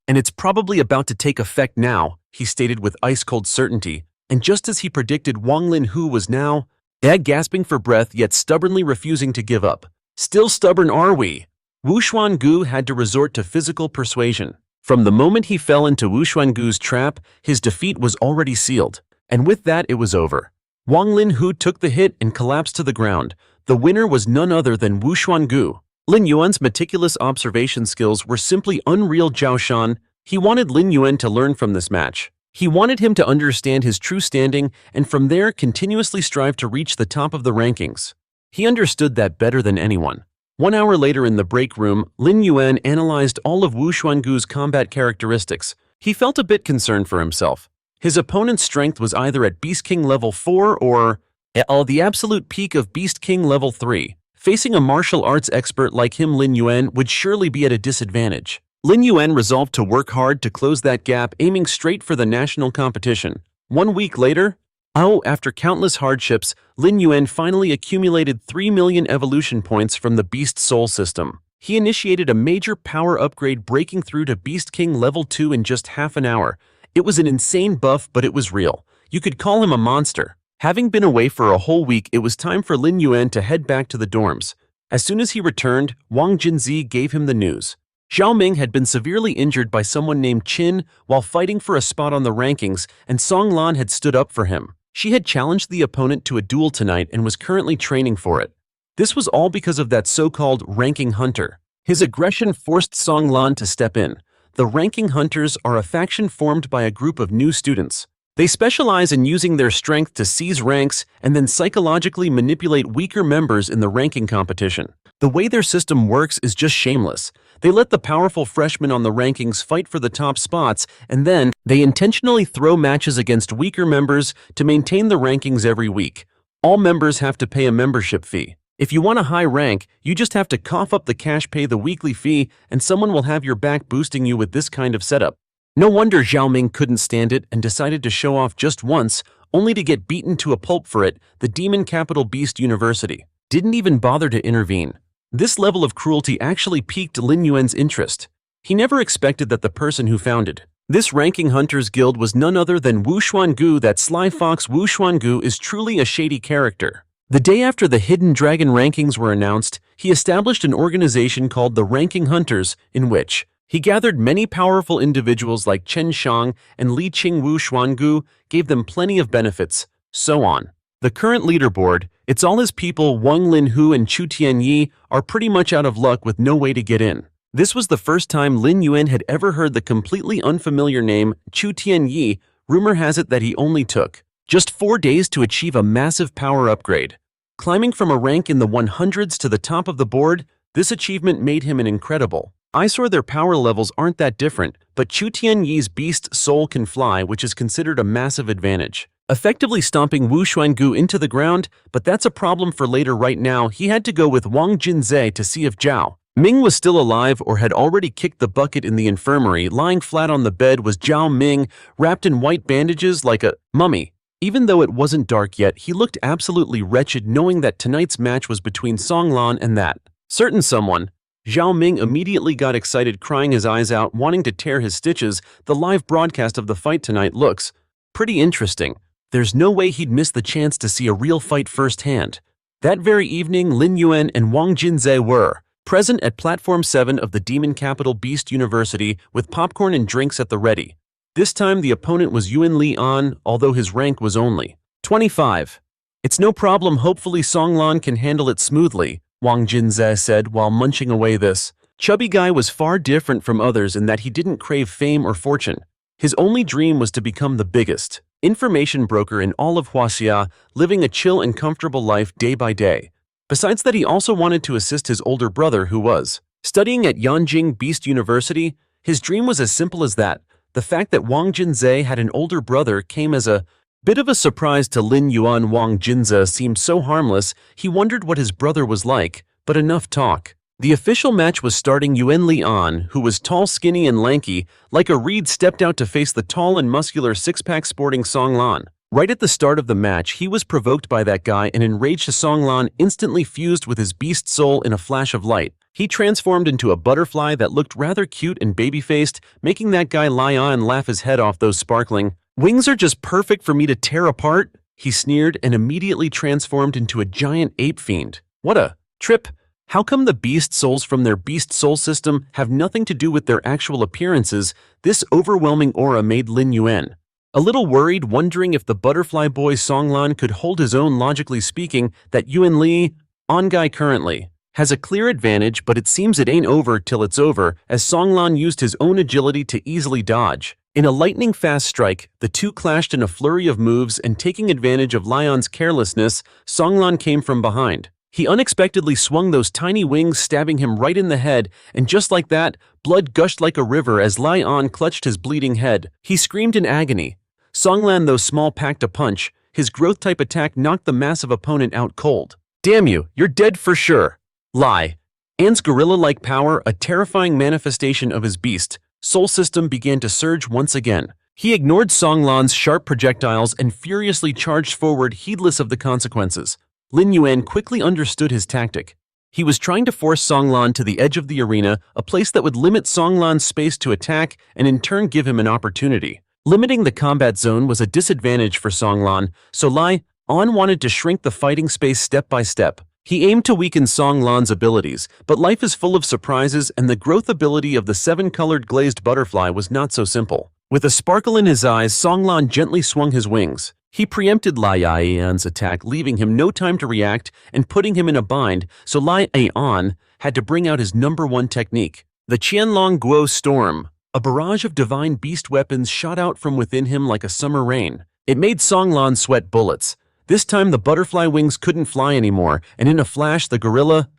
And it's probably about to take effect now, he stated with ice-cold certainty. And just as he predicted, Wang Linhu was now gasping for breath yet stubbornly refusing to give up. Still stubborn are we? Wu Xuangu had to resort to physical persuasion. From the moment he fell into Wu Xuangu's trap, his defeat was already sealed. And with that, it was over. Wang Linhu took the hit and collapsed to the ground. The winner was none other than Wu Xuangu. Lin Yuan's meticulous observation skills were simply unreal. Zhao Shan, he wanted Lin Yuan to learn from this match. He wanted him to understand his true standing and from there continuously strive to reach the top of the rankings. He understood that better than anyone. 1 hour later in the break room, Lin Yuan analyzed all of Wu Xuangu's combat characteristics. He felt a bit concerned for himself. His opponent's strength was either at Beast King level 4 or at the absolute peak of Beast King level 3. Facing a martial arts expert like him, Lin Yuan would surely be at a disadvantage. Lin Yuan resolved to work hard to close that gap, aiming straight for the national competition. 1 week later, after countless hardships, Lin Yuan finally accumulated 3 million evolution points from the Beast Soul system. He initiated a major power upgrade, breaking through to Beast King level 2 in just half an hour. It was an insane buff, but it was real. You could call him a monster. Having been away for a whole week, it was time for Lin Yuan to head back to the dorms. As soon as he returned, Wang Jinzi gave him the news. Zhao Ming had been severely injured by someone named Qin while fighting for a spot on the rankings, and Song Lan had stood up for him. She had challenged the opponent to a duel tonight and was currently training for it. This was all because of that so-called ranking hunter. His aggression forced Song Lan to step in. The ranking hunters are a faction formed by a group of new students. They specialize in using their strength to seize ranks and then psychologically manipulate weaker members in the ranking competition. The way their system works is just shameless. They let the powerful freshmen on the rankings fight for the top spots, and then they intentionally throw matches against weaker members to maintain the rankings every week. All members have to pay a membership fee. If you want a high rank, you just have to cough up the cash, pay the weekly fee, and someone will have your back boosting you with this kind of setup. No wonder Zhao Ming couldn't stand it and decided to show off just once, only to get beaten to a pulp for it. The demon capital Beast University didn't even bother to intervene. This level of cruelty actually piqued Lin Yuan's interest. He never expected that the person who founded this ranking hunters guild was none other than Wu Xuangu. That sly fox Wu Xuangu is truly a shady character. The day after the Hidden Dragon rankings were announced, he established an organization called the Ranking Hunters, in which he gathered many powerful individuals like Chen Shang and Li Qing. Wu Xuangu gave them plenty of benefits, so on. The current leaderboard, it's all his people. Wang Linhu and Chu Tianyi are pretty much out of luck with no way to get in. This was the first time Lin Yuan had ever heard the completely unfamiliar name Chu Tianyi. Rumor has it that he only took just 4 days to achieve a massive power upgrade. Climbing from a rank in the 100s to the top of the board, this achievement made him an incredible eyesore. Their power levels aren't that different, but Chu Tianyi's beast soul can fly, which is considered a massive advantage, effectively stomping Wu Xuangu into the ground. But that's a problem for later. Right now, he had to go with Wang Jinzi to see if Zhao Ming was still alive or had already kicked the bucket. In the infirmary, lying flat on the bed, was Zhao Ming, wrapped in white bandages like a mummy. Even though it wasn't dark yet, he looked absolutely wretched, knowing that tonight's match was between Song Lan and that certain someone. Zhao Ming immediately got excited, crying his eyes out, wanting to tear his stitches. The live broadcast of the fight tonight looks pretty interesting. There's no way he'd miss the chance to see a real fight firsthand. That very evening, Lin Yuan and Wang Jinzi were present at Platform 7 of the Demon Capital Beast University with popcorn and drinks at the ready. This time the opponent was Lin Yuan, although his rank was only 25. It's no problem, hopefully Songlan can handle it smoothly, Wang Jinze said while munching away. This chubby guy was far different from others in that he didn't crave fame or fortune. His only dream was to become the biggest information broker in all of Huaxia, living a chill and comfortable life day by day. Besides that, he also wanted to assist his older brother who was studying at Yanjing Beast University. His dream was as simple as that. The fact that Wang Jinze had an older brother came as a bit of a surprise to Lin Yuan. Wang Jinze seemed so harmless, he wondered what his brother was like, but enough talk. The official match was starting. Lin Yuan, who was tall, skinny, and lanky, like a reed, stepped out to face the tall and muscular six-pack sporting Songlan. Right at the start of the match, he was provoked by that guy, and enraged Songlan instantly fused with his beast soul in a flash of light. He transformed into a butterfly that looked rather cute and baby-faced, making that guy Lion laugh his head off. Those sparkling wings are just perfect for me to tear apart, he sneered, and immediately transformed into a giant ape fiend. What a trip! How come the beast souls from their beast soul system have nothing to do with their actual appearances? This overwhelming aura made Lin Yuan a little worried, wondering if the butterfly boy Songlan could hold his own. Logically speaking, that Lin Yuan guy currently has a clear advantage, but it seems it ain't over till it's over, as Songlan used his own agility to easily dodge. In a lightning-fast strike, the two clashed in a flurry of moves, and taking advantage of Lion's carelessness, Songlan came from behind. He unexpectedly swung those tiny wings, stabbing him right in the head, and just like that, blood gushed like a river as Lion clutched his bleeding head. He screamed in agony. Songlan, though small, packed a punch. His growth-type attack knocked the massive opponent out cold. Damn you, you're dead for sure. An's gorilla-like power, a terrifying manifestation of his beast soul system, began to surge once again. He ignored Songlan's sharp projectiles and furiously charged forward, heedless of the consequences. Lin Yuan quickly understood his tactic. He was trying to force Songlan to the edge of the arena, a place that would limit Songlan's space to attack and in turn give him an opportunity. Limiting the combat zone was a disadvantage for Songlan, so Lion wanted to shrink the fighting space step by step. He aimed to weaken Songlan's abilities, but life is full of surprises, and the growth ability of the seven-colored glazed butterfly was not so simple. With a sparkle in his eyes, Songlan gently swung his wings. He preempted Lian's attack, leaving him no time to react and putting him in a bind, so Lian had to bring out his #1 technique, the Qianlong Guo Storm. A barrage of divine beast weapons shot out from within him like a summer rain. It made Songlan sweat bullets. This time the butterfly wings couldn't fly anymore, and in a flash the gorilla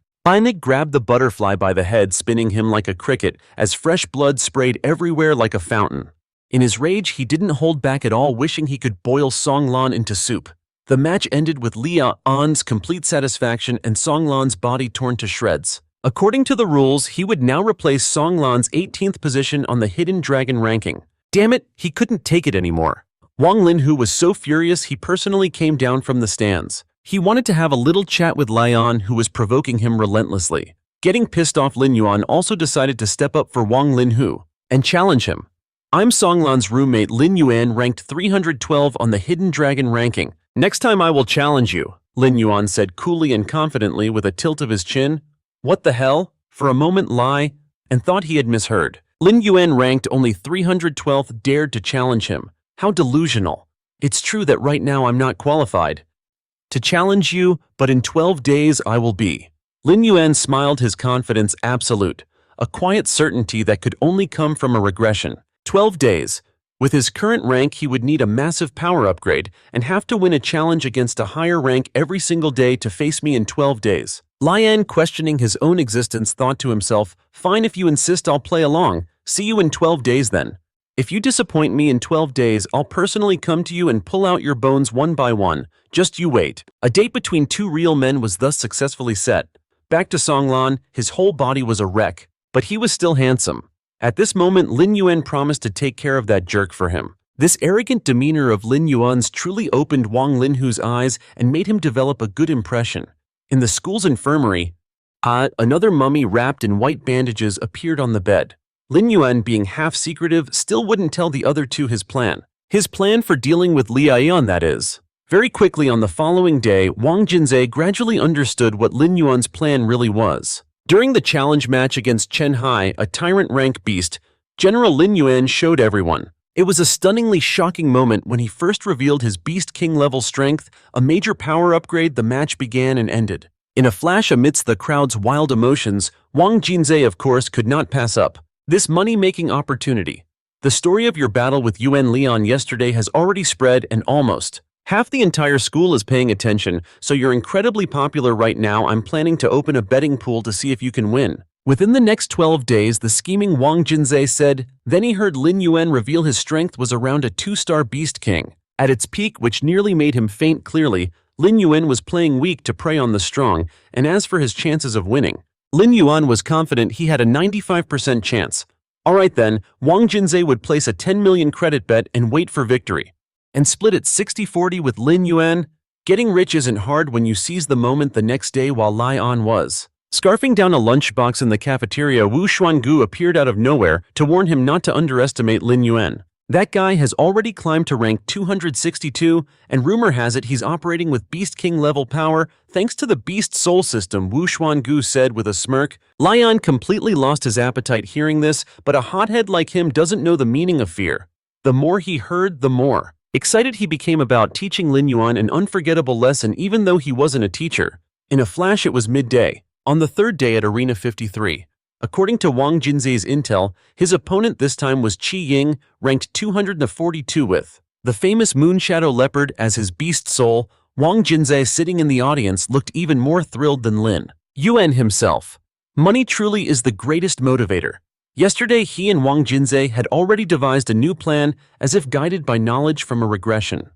grabbed the butterfly by the head, spinning him like a cricket as fresh blood sprayed everywhere like a fountain. In his rage, he didn't hold back at all, wishing he could boil Songlan into soup. The match ended with Lian's complete satisfaction and Songlan's body torn to shreds. According to the rules, he would now replace Songlan's 18th position on the Hidden Dragon ranking. Damn it, he couldn't take it anymore. Wang Linhu was so furious he personally came down from the stands. He wanted to have a little chat with Lion, who was provoking him relentlessly. Getting pissed off, Lin Yuan also decided to step up for Wang Linhu and challenge him. I'm Songlan's roommate Lin Yuan, ranked 312 on the Hidden Dragon ranking. Next time I will challenge you, Lin Yuan said coolly and confidently with a tilt of his chin. What the hell? For a moment Lion thought he had misheard. Lin Yuan, ranked only 312th, dared to challenge him. How delusional. It's true that right now I'm not qualified to challenge you, but in 12 days I will be. Lin Yuan smiled, his confidence absolute, a quiet certainty that could only come from a regression. 12 days. With his current rank, he would need a massive power upgrade and have to win a challenge against a higher rank every single day to face me in 12 days. Lion, questioning his own existence, thought to himself, fine, if you insist, I'll play along. See you in 12 days then. If you disappoint me in 12 days, I'll personally come to you and pull out your bones one by one. Just you wait. A date between two real men was thus successfully set. Back to Songlan, his whole body was a wreck, but he was still handsome. At this moment, Lin Yuan promised to take care of that jerk for him. This arrogant demeanor of Lin Yuan's truly opened Wang Linhu's eyes and made him develop a good impression. In the school's infirmary, another mummy wrapped in white bandages appeared on the bed. Lin Yuan, being half secretive, still wouldn't tell the other two his plan. His plan for dealing with Lian, that is. Very quickly on the following day, Wang Jinze gradually understood what Lin Yuan's plan really was. During the challenge match against Chen Hai, a tyrant rank beast, General Lin Yuan showed everyone It was a stunningly shocking moment when he first revealed his Beast King level strength, a major power upgrade. The match began and ended. In a flash amidst the crowd's wild emotions, Wang Jinzhe of course could not pass up this money-making opportunity. The story of your battle with Yuan Lian yesterday has already spread and almost half the entire school is paying attention, so you're incredibly popular right now. I'm planning to open a betting pool to see if you can win. Within the next 12 days, the scheming Wang Jinzhe said. Then he heard Lin Yuan reveal his strength was around a 2-star Beast King. At its peak, which nearly made him faint clearly, Lin Yuan was playing weak to prey on the strong, and as for his chances of winning, Lin Yuan was confident he had a 95% chance. Alright then, Wang Jinzhe would place a 10 million credit bet and wait for victory. And split it 60-40 with Lin Yuan. Getting rich isn't hard when you seize the moment. The next day while Lian was scarfing down a lunchbox in the cafeteria, Wu Xuangu appeared out of nowhere to warn him not to underestimate Lin Yuan. That guy has already climbed to rank 262, and rumor has it he's operating with Beast King level power thanks to the Beast Soul system, Wu Xuangu said with a smirk. Lian completely lost his appetite hearing this, but a hothead like him doesn't know the meaning of fear. The more he heard, the more excited he became about teaching Lin Yuan an unforgettable lesson even though he wasn't a teacher. In a flash it was midday, on the third day at Arena 53. According to Wang Jinzhe's intel, his opponent this time was Qi Ying, ranked 242 with the famous Moonshadow Leopard as his beast soul. Wang Jinzhe, sitting in the audience, looked even more thrilled than Lin Yuan himself. Money truly is the greatest motivator. Yesterday, he and Wang Jinzhe had already devised a new plan as if guided by knowledge from a regression.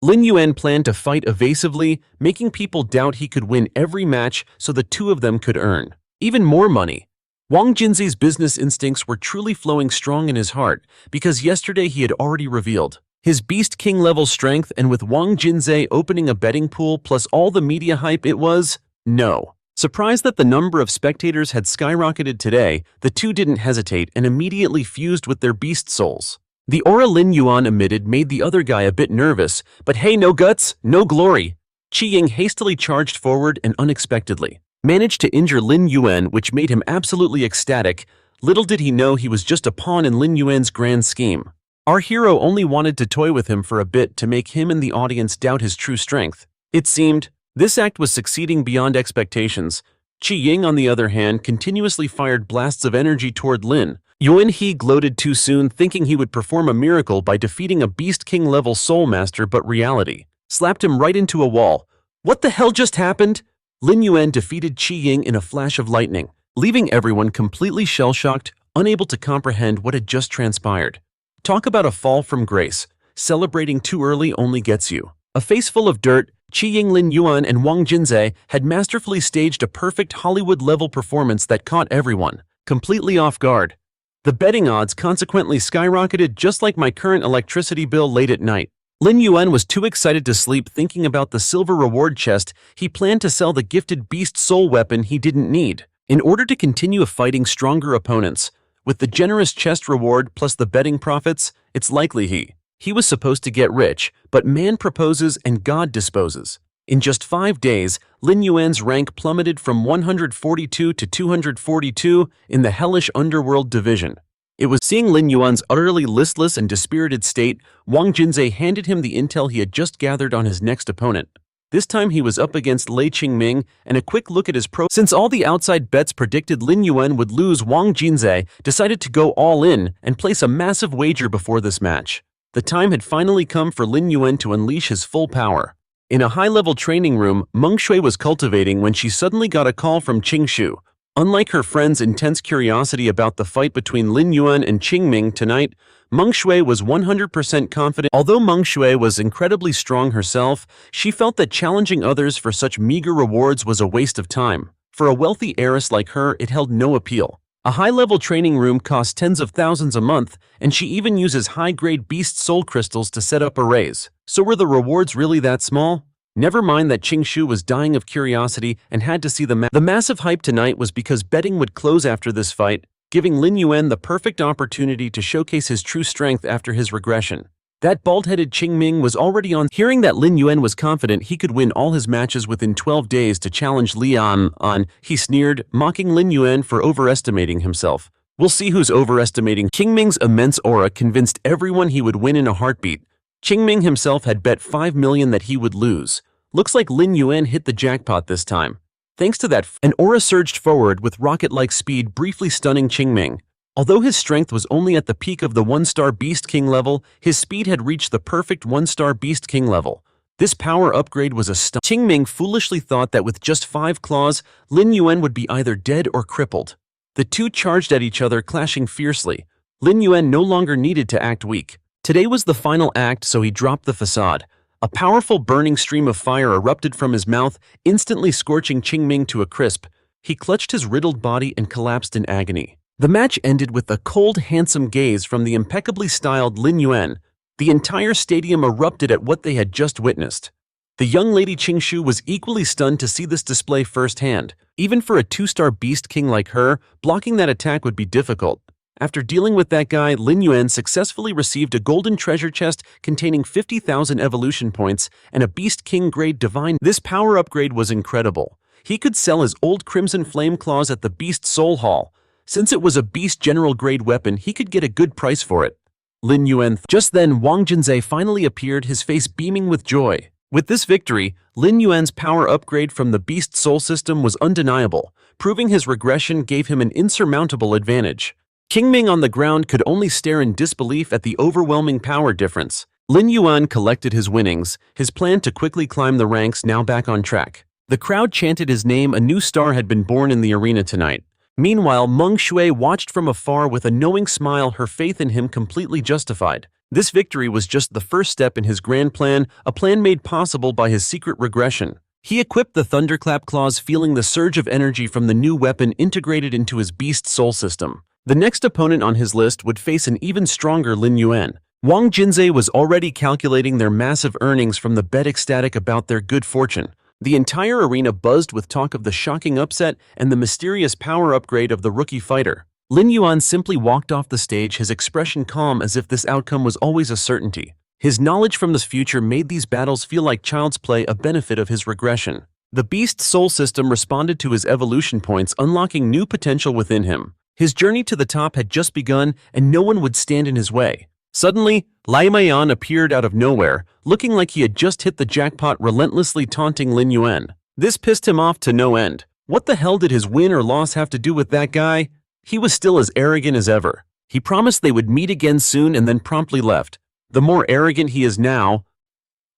Lin Yuan planned to fight evasively, making people doubt he could win every match so the two of them could earn even more money. Wang Jinzhe's business instincts were truly flowing strong in his heart because yesterday he had already revealed his Beast King level strength, and with Wang Jinzhe opening a betting pool plus all the media hype, it was no surprise that the number of spectators had skyrocketed today. The two didn't hesitate and immediately fused with their beast souls. The aura Lin Yuan emitted made the other guy a bit nervous, but hey, no guts, no glory. Qi Ying hastily charged forward and unexpectedly managed to injure Lin Yuan, which made him absolutely ecstatic. Little did he know he was just a pawn in Lin Yuan's grand scheme. Our hero only wanted to toy with him for a bit to make him and the audience doubt his true strength. It seemed this act was succeeding beyond expectations. Qi Ying, on the other hand, continuously fired blasts of energy toward Lin Yuan. He gloated too soon, thinking he would perform a miracle by defeating a Beast King level Soul Master, but reality slapped him right into a wall. What the hell just happened? Lin Yuan defeated Qi Ying in a flash of lightning, leaving everyone completely shell-shocked, unable to comprehend what had just transpired. Talk about a fall from grace. Celebrating too early only gets you a face full of dirt. Qi Ying, Lin Yuan, and Wang Jinzhe had masterfully staged a perfect Hollywood-level performance that caught everyone completely off guard. The betting odds consequently skyrocketed, just like my current electricity bill late at night. Lin Yuan was too excited to sleep, thinking about the silver reward chest. He planned to sell the gifted beast soul weapon he didn't need in order to continue fighting stronger opponents. With the generous chest reward plus the betting profits, it's likely he was supposed to get rich, but man proposes and God disposes. In just 5 days, Lin Yuan's rank plummeted from 142 to 242 in the hellish underworld division. It was seeing Lin Yuan's utterly listless and dispirited state, Wang Jinzhe handed him the intel he had just gathered on his next opponent. This time he was up against Lei Qingming, and a quick look at his since all the outside bets predicted Lin Yuan would lose, Wang Jinzhe decided to go all in and place a massive wager before this match. The time had finally come for Lin Yuan to unleash his full power. In a high-level training room, Meng Shui was cultivating when she suddenly got a call from Qing Shu. Unlike her friend's intense curiosity about the fight between Lin Yuan and Qingming tonight, Meng Shui was 100% confident. Although Meng Shui was incredibly strong herself, she felt that challenging others for such meager rewards was a waste of time. For a wealthy heiress like her, it held no appeal. A high-level training room costs tens of thousands a month, and she even uses high-grade beast soul crystals to set up arrays. So were the rewards really that small? Never mind that Qing Shu was dying of curiosity and had to see the massive hype tonight was because betting would close after this fight, giving Lin Yuan the perfect opportunity to showcase his true strength after his regression. That bald-headed Qingming was already on. Hearing that Lin Yuan was confident he could win all his matches within 12 days to challenge Lian on, he sneered, mocking Lin Yuan for overestimating himself. We'll see who's overestimating. Qingming's immense aura convinced everyone he would win in a heartbeat. Qingming himself had bet 5 million that he would lose. Looks like Lin Yuan hit the jackpot this time. Thanks to that, an aura surged forward with rocket-like speed, briefly stunning Qingming. Although his strength was only at the peak of the 1-star Beast King level, his speed had reached the perfect 1-star Beast King level. This power upgrade was a stun. Qingming foolishly thought that with just 5 claws, Lin Yuan would be either dead or crippled. The two charged at each other, clashing fiercely. Lin Yuan no longer needed to act weak. Today was the final act, so he dropped the facade. A powerful burning stream of fire erupted from his mouth, instantly scorching Qingming to a crisp. He clutched his riddled body and collapsed in agony. The match ended with a cold, handsome gaze from the impeccably styled Lin Yuan. The entire stadium erupted at what they had just witnessed. The young lady Qingshu was equally stunned to see this display firsthand. Even for a 2-star Beast King like her, blocking that attack would be difficult. After dealing with that guy, Lin Yuan successfully received a golden treasure chest containing 50,000 evolution points and a Beast King grade divine. This power upgrade was incredible. He could sell his old Crimson Flame Claws at the Beast Soul Hall. Since it was a Beast General grade weapon, he could get a good price for it. Lin Yuan. Just then, Wang Junzhe finally appeared, his face beaming with joy. With this victory, Lin Yuan's power upgrade from the Beast Soul system was undeniable, proving his regression gave him an insurmountable advantage. Qingming on the ground could only stare in disbelief at the overwhelming power difference. Lin Yuan collected his winnings, his plan to quickly climb the ranks now back on track. The crowd chanted his name. A new star had been born in the arena tonight. Meanwhile, Meng Shui watched from afar with a knowing smile, her faith in him completely justified. This victory was just the first step in his grand plan, a plan made possible by his secret regression. He equipped the Thunderclap Claws, feeling the surge of energy from the new weapon integrated into his Beast Soul system. The next opponent on his list would face an even stronger Lin Yuan. Wang Junzhe was already calculating their massive earnings from the bet, ecstatic about their good fortune. The entire arena buzzed with talk of the shocking upset and the mysterious power upgrade of the rookie fighter. Lin Yuan simply walked off the stage, his expression calm as if this outcome was always a certainty. His knowledge from the future made these battles feel like child's play, a benefit of his regression. The Beast Soul system responded to his evolution points, unlocking new potential within him. His journey to the top had just begun, and no one would stand in his way. Suddenly, Lai Meian appeared out of nowhere, looking like he had just hit the jackpot, relentlessly taunting Lin Yuan. This pissed him off to no end. What the hell did his win or loss have to do with that guy? He was still as arrogant as ever. He promised they would meet again soon and then promptly left. The more arrogant he is now,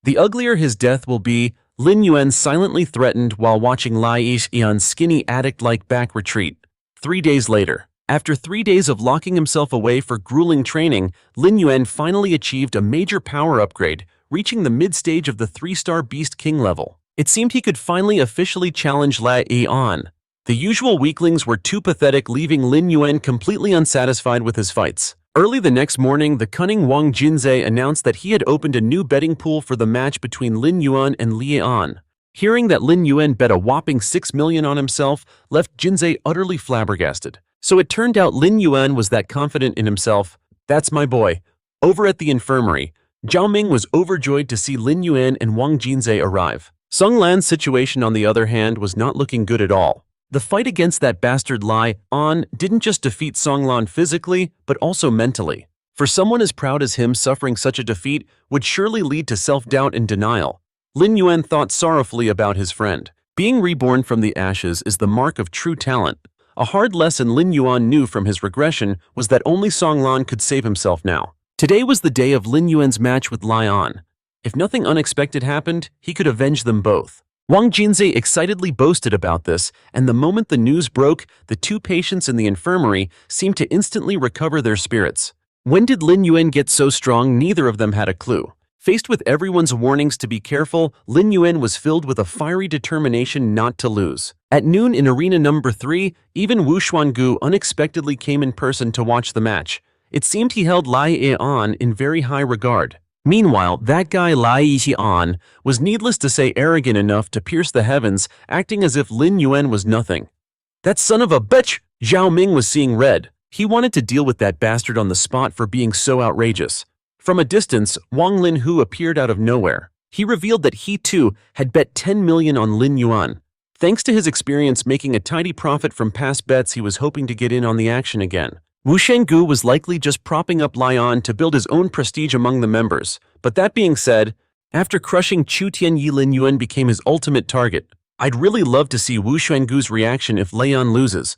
the uglier his death will be. Lin Yuan silently threatened while watching Lai Yixian's skinny addict-like back retreat. 3 days later. After 3 days of locking himself away for grueling training, Lin Yuan finally achieved a major power upgrade, reaching the mid-stage of the 3-star Beast King level. It seemed he could finally officially challenge Lai Yuan. The usual weaklings were too pathetic, leaving Lin Yuan completely unsatisfied with his fights. Early the next morning, the cunning Wang Junzhe announced that he had opened a new betting pool for the match between Lin Yuan and Li Yuan. Hearing that Lin Yuan bet a whopping 6 million on himself left Junzhe utterly flabbergasted. So it turned out Lin Yuan was that confident in himself. That's my boy. Over at the infirmary, Zhao Ming was overjoyed to see Lin Yuan and Wang Junzhe arrive. Song Lan's situation, on the other hand, was not looking good at all. The fight against that bastard Lai An didn't just defeat Song Lan physically, but also mentally. For someone as proud as him, suffering such a defeat would surely lead to self-doubt and denial. Lin Yuan thought sorrowfully about his friend. Being reborn from the ashes is the mark of true talent. A hard lesson Lin Yuan knew from his regression was that only Song Lan could save himself now. Today was the day of Lin Yuan's match with Lai An. If nothing unexpected happened, he could avenge them both. Wang Junzhe excitedly boasted about this, and the moment the news broke, the two patients in the infirmary seemed to instantly recover their spirits. When did Lin Yuan get so strong? Neither of them had a clue. Faced with everyone's warnings to be careful, Lin Yuan was filled with a fiery determination not to lose. At noon in arena number 3, even Wu Xuangu unexpectedly came in person to watch the match. It seemed he held Lai Yuan in very high regard. Meanwhile, that guy Lai Yixian was, needless to say, arrogant enough to pierce the heavens, acting as if Lin Yuan was nothing. That son of a bitch! Zhao Ming was seeing red. He wanted to deal with that bastard on the spot for being so outrageous. From a distance, Wang Linhu appeared out of nowhere. He revealed that he too had bet 10 million on Lin Yuan. Thanks to his experience making a tidy profit from past bets, he was hoping to get in on the action again. Wu Shenggu was likely just propping up Lin Yuan to build his own prestige among the members, but that being said, after crushing Chu Tianyi, Lin Yuan became his ultimate target. I'd really love to see Wu Shenggu's reaction if Lin Yuan loses.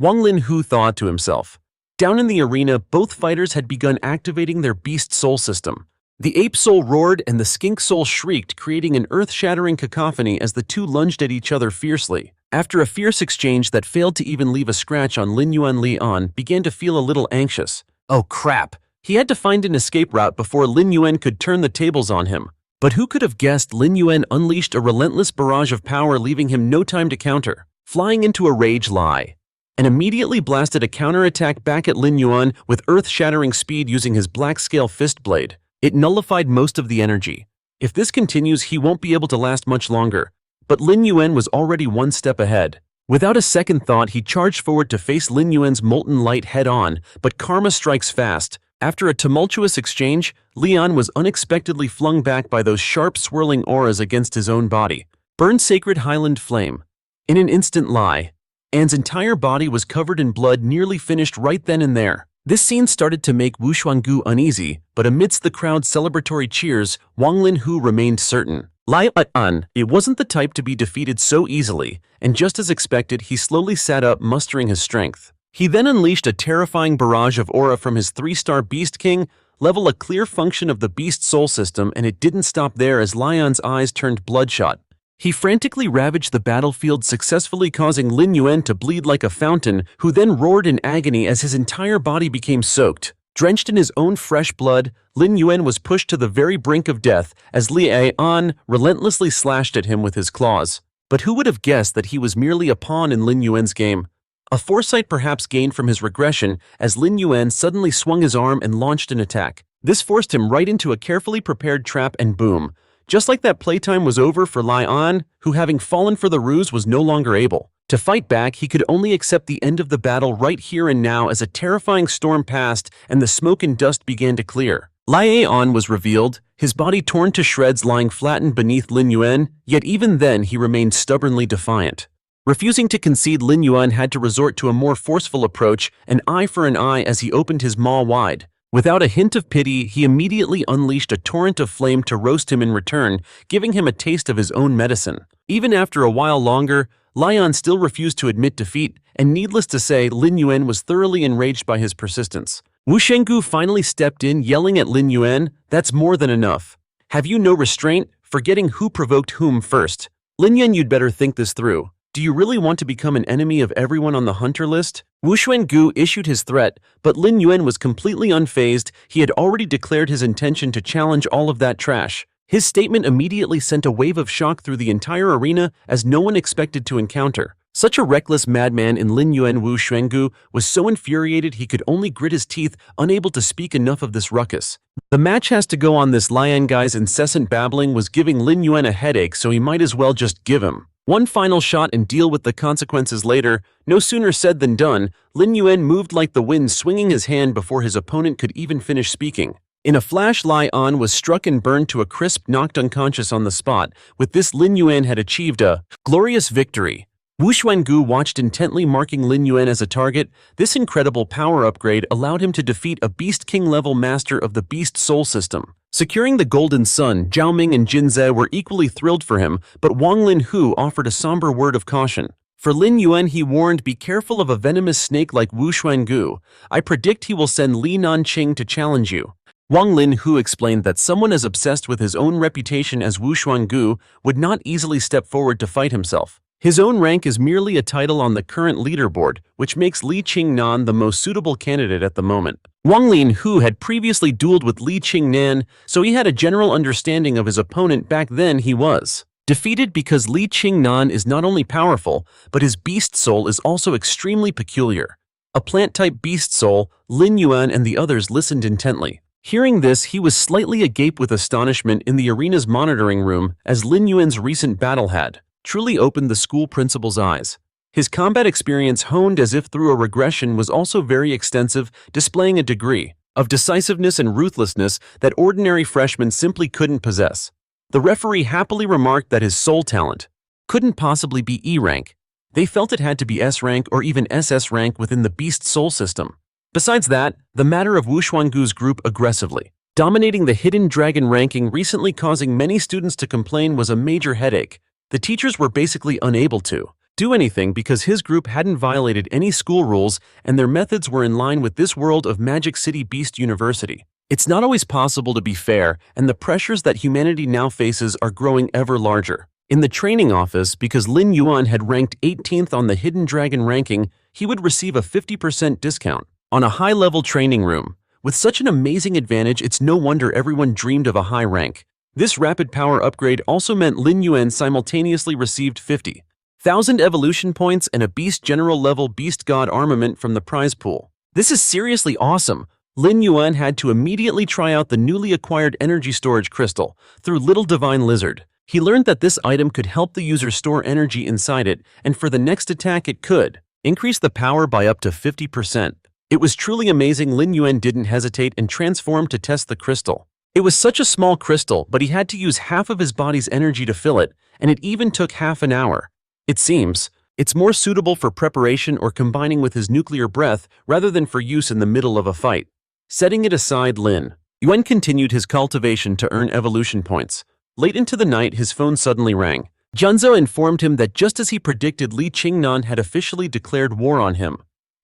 Wang Linhu thought to himself. Down in the arena, both fighters had begun activating their beast soul system. The ape soul roared and the skink soul shrieked, creating an earth-shattering cacophony as the two lunged at each other fiercely. After a fierce exchange that failed to even leave a scratch on Lin Yuan began to feel a little anxious. Oh crap! He had to find an escape route before Lin Yuan could turn the tables on him. But who could have guessed Lin Yuan unleashed a relentless barrage of power, leaving him no time to counter. Flying into a rage, Lai and immediately blasted a counterattack back at Lin Yuan with earth-shattering speed using his black-scale fist blade. It nullified most of the energy. If this continues, he won't be able to last much longer. But Lin Yuan was already one step ahead. Without a second thought, he charged forward to face Lin Yuan's molten light head-on, but karma strikes fast. After a tumultuous exchange, Leon was unexpectedly flung back by those sharp swirling auras against his own body. Burn Sacred Highland Flame. In an instant, Lin Yuan's entire body was covered in blood, nearly finished right then and there. This scene started to make Wu Shenggu uneasy, but amidst the crowd's celebratory cheers, Wang Linhu remained certain. Lin Yuan, it wasn't the type to be defeated so easily, and just as expected, he slowly sat up, mustering his strength. He then unleashed a terrifying barrage of aura from his 3-star Beast King, level a clear function of the Beast Soul system, and it didn't stop there as Lin Yuan's eyes turned bloodshot. He frantically ravaged the battlefield, successfully causing Lin Yuan to bleed like a fountain, who then roared in agony as his entire body became soaked. Drenched in his own fresh blood, Lin Yuan was pushed to the very brink of death as Lin Yuan relentlessly slashed at him with his claws. But who would have guessed that he was merely a pawn in Lin Yuan's game? A foresight perhaps gained from his regression, as Lin Yuan suddenly swung his arm and launched an attack. This forced him right into a carefully prepared trap, and boom. Just like that, playtime was over for Lin Yuan, who, having fallen for the ruse, was no longer able to fight back. He could only accept the end of the battle right here and now as a terrifying storm passed and the smoke and dust began to clear. Lin Yuan was revealed, his body torn to shreds, lying flattened beneath Lin Yuan, yet even then he remained stubbornly defiant. Refusing to concede, Lin Yuan had to resort to a more forceful approach, an eye for an eye, as he opened his maw wide. Without a hint of pity, he immediately unleashed a torrent of flame to roast him in return, giving him a taste of his own medicine. Even after a while longer, Lin Yuan still refused to admit defeat, and needless to say, Lin Yuan was thoroughly enraged by his persistence. Wu Shenggu finally stepped in, yelling at Lin Yuan, "That's more than enough. Have you no restraint, forgetting who provoked whom first? Lin Yuan, you'd better think this through. Do you really want to become an enemy of everyone on the hunter list?" Wu Shenggu issued his threat, but Lin Yuan was completely unfazed. He had already declared his intention to challenge all of that trash. His statement immediately sent a wave of shock through the entire arena, as no one expected to encounter such a reckless madman in Lin Yuan. Wu Shenggu was so infuriated he could only grit his teeth, unable to speak enough of this ruckus. The match has to go on. This Lin Yuan guy's incessant babbling was giving Lin Yuan a headache, so he might as well just give him one final shot and deal with the consequences later. No sooner said than done. Lin Yuan moved like the wind, swinging his hand before his opponent could even finish speaking. In a flash, Lin Yuan was struck and burned to a crisp, knocked unconscious on the spot. With this, Lin Yuan had achieved a glorious victory. Wu Shenggu watched intently, marking Lin Yuan as a target. This incredible power upgrade allowed him to defeat a Beast King-level master of the Beast Soul system. Securing the Golden Sun, Zhao Ming and Jin Ze were equally thrilled for him, but Wang Linhu offered a somber word of caution. For Lin Yuan, he warned, "Be careful of a venomous snake like Wu Shenggu. I predict he will send Li Nanqing to challenge you." Wang Linhu explained that someone as obsessed with his own reputation as Wu Shenggu would not easily step forward to fight himself. His own rank is merely a title on the current leaderboard, which makes Li Qingnan the most suitable candidate at the moment. Wang Linhu had previously dueled with Li Qingnan, so he had a general understanding of his opponent. Back then he was defeated because Li Qingnan is not only powerful, but his beast soul is also extremely peculiar. A plant-type beast soul, Lin Yuan and the others listened intently. Hearing this, he was slightly agape with astonishment in the arena's monitoring room, as Lin Yuan's recent battle had truly opened the school principal's eyes. His combat experience, honed as if through a regression, was also very extensive, displaying a degree of decisiveness and ruthlessness that ordinary freshmen simply couldn't possess. The referee happily remarked that his sole talent couldn't possibly be E rank, They felt it had to be S-rank or even SS-rank within the beast soul system. Besides that, the matter of Wu Xuangu's group aggressively dominating the hidden dragon ranking, recently causing many students to complain, was a major headache. The teachers were basically unable to do anything because his group hadn't violated any school rules and their methods were in line with this world of Magic City Beast University. It's not always possible to be fair, and the pressures that humanity now faces are growing ever larger. In the training office, because Lin Yuan had ranked 18th on the Hidden Dragon ranking, he would receive a 50% discount on a high-level training room. With such an amazing advantage, it's no wonder everyone dreamed of a high rank. This rapid power upgrade also meant Lin Yuan simultaneously received 50,000 evolution points and a Beast General level Beast God armament from the prize pool. This is seriously awesome. Lin Yuan had to immediately try out the newly acquired energy storage crystal through Little Divine Lizard. He learned that this item could help the user store energy inside it, and for the next attack it could increase the power by up to 50%. It was truly amazing. Lin Yuan didn't hesitate and transformed to test the crystal. It was such a small crystal, but he had to use half of his body's energy to fill it, and it even took half an hour. It seems it's more suitable for preparation or combining with his nuclear breath rather than for use in the middle of a fight. Setting it aside, Lin Yuan continued his cultivation to earn evolution points. Late into the night, his phone suddenly rang. Junzo informed him that just as he predicted, Li Qingnan had officially declared war on him.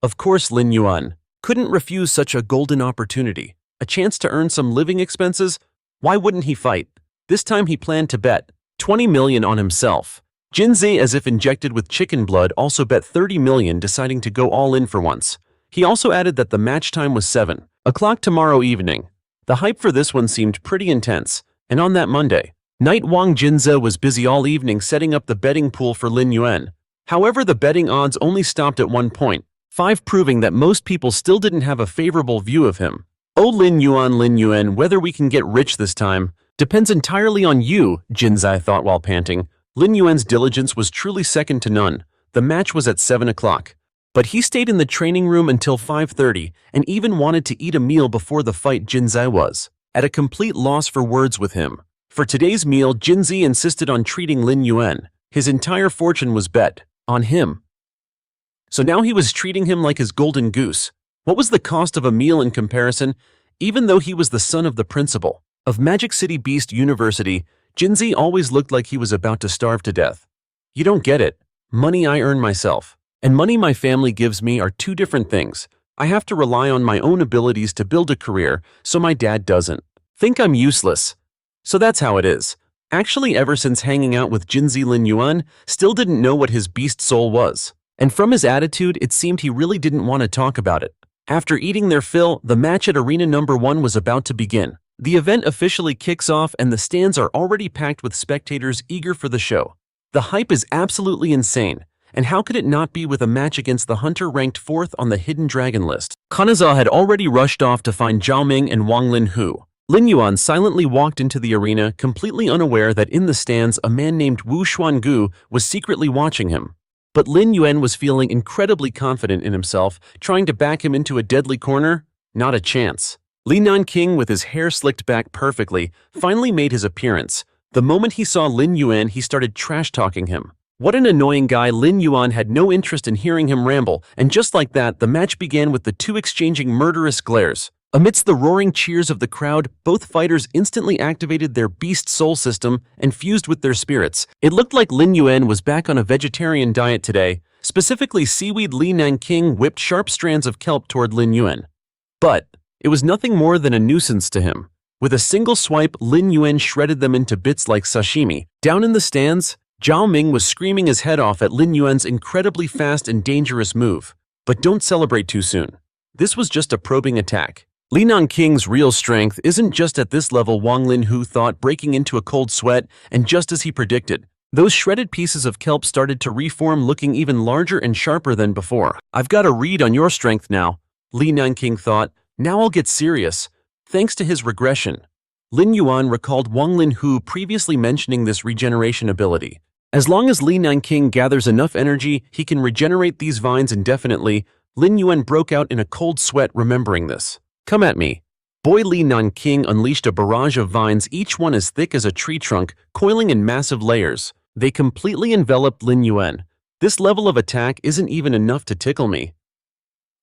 Of course, Lin Yuan couldn't refuse such a golden opportunity. A chance to earn some living expenses? Why wouldn't he fight? This time he planned to bet 20 million on himself. Jinzi, as if injected with chicken blood, also bet 30 million, deciding to go all in for once. He also added that the match time was 7 o'clock tomorrow evening. The hype for this one seemed pretty intense, and on that Monday night, Wang Jinze was busy all evening setting up the betting pool for Lin Yuan. However, the betting odds only stopped at 1.5, proving that most people still didn't have a favorable view of him. Oh, Lin Yuan, whether we can get rich this time depends entirely on you, Jinzai thought while panting. Lin Yuan's diligence was truly second to none. The match was at 7 o'clock. But he stayed in the training room until 5:30 and even wanted to eat a meal before the fight. Jinzai was at a complete loss for words with him. For today's meal, Jinzi insisted on treating Lin Yuan. His entire fortune was bet on him. So now he was treating him like his golden goose. What was the cost of a meal in comparison? Even though he was the son of the principal of Magic City Beast University, Jinzi always looked like he was about to starve to death. You don't get it. Money I earn myself and money my family gives me are two different things. I have to rely on my own abilities to build a career, so my dad doesn't think I'm useless. So that's how it is. Actually, ever since hanging out with Jinzi, Lin Yuan still didn't know what his beast soul was. And from his attitude, it seemed he really didn't want to talk about it. After eating their fill, the match at Arena Number 1 was about to begin. The event officially kicks off and the stands are already packed with spectators eager for the show. The hype is absolutely insane. And how could it not be with a match against the hunter ranked 4th on the Hidden Dragon list? Kanaza had already rushed off to find Zhao Ming and Wang Linhu. Lin Yuan silently walked into the arena, completely unaware that in the stands a man named Wu Xuangu was secretly watching him. But Lin Yuan was feeling incredibly confident in himself, trying to back him into a deadly corner? Not a chance. Li Nanqing, with his hair slicked back perfectly, finally made his appearance. The moment he saw Lin Yuan, he started trash-talking him. What an annoying guy. Lin Yuan had no interest in hearing him ramble, and just like that, the match began with the two exchanging murderous glares. Amidst the roaring cheers of the crowd, both fighters instantly activated their beast soul system and fused with their spirits. It looked like Lin Yuan was back on a vegetarian diet today. Specifically, seaweed. Li Nanqing whipped sharp strands of kelp toward Lin Yuan. But it was nothing more than a nuisance to him. With a single swipe, Lin Yuan shredded them into bits like sashimi. Down in the stands, Zhao Ming was screaming his head off at Lin Yuan's incredibly fast and dangerous move. But don't celebrate too soon. This was just a probing attack. Li Nanqing's real strength isn't just at this level, Wang Linhu thought, breaking into a cold sweat, and just as he predicted, those shredded pieces of kelp started to reform, looking even larger and sharper than before. I've got a read on your strength now, Li Nanqing thought. Now I'll get serious. Thanks to his regression. Lin Yuan recalled Wang Linhu previously mentioning this regeneration ability. As long as Li Nanqing gathers enough energy, he can regenerate these vines indefinitely. Lin Yuan broke out in a cold sweat remembering this. Come at me. Boy. Li Nanqing unleashed a barrage of vines, each one as thick as a tree trunk, coiling in massive layers. They completely enveloped Lin Yuan. This level of attack isn't even enough to tickle me.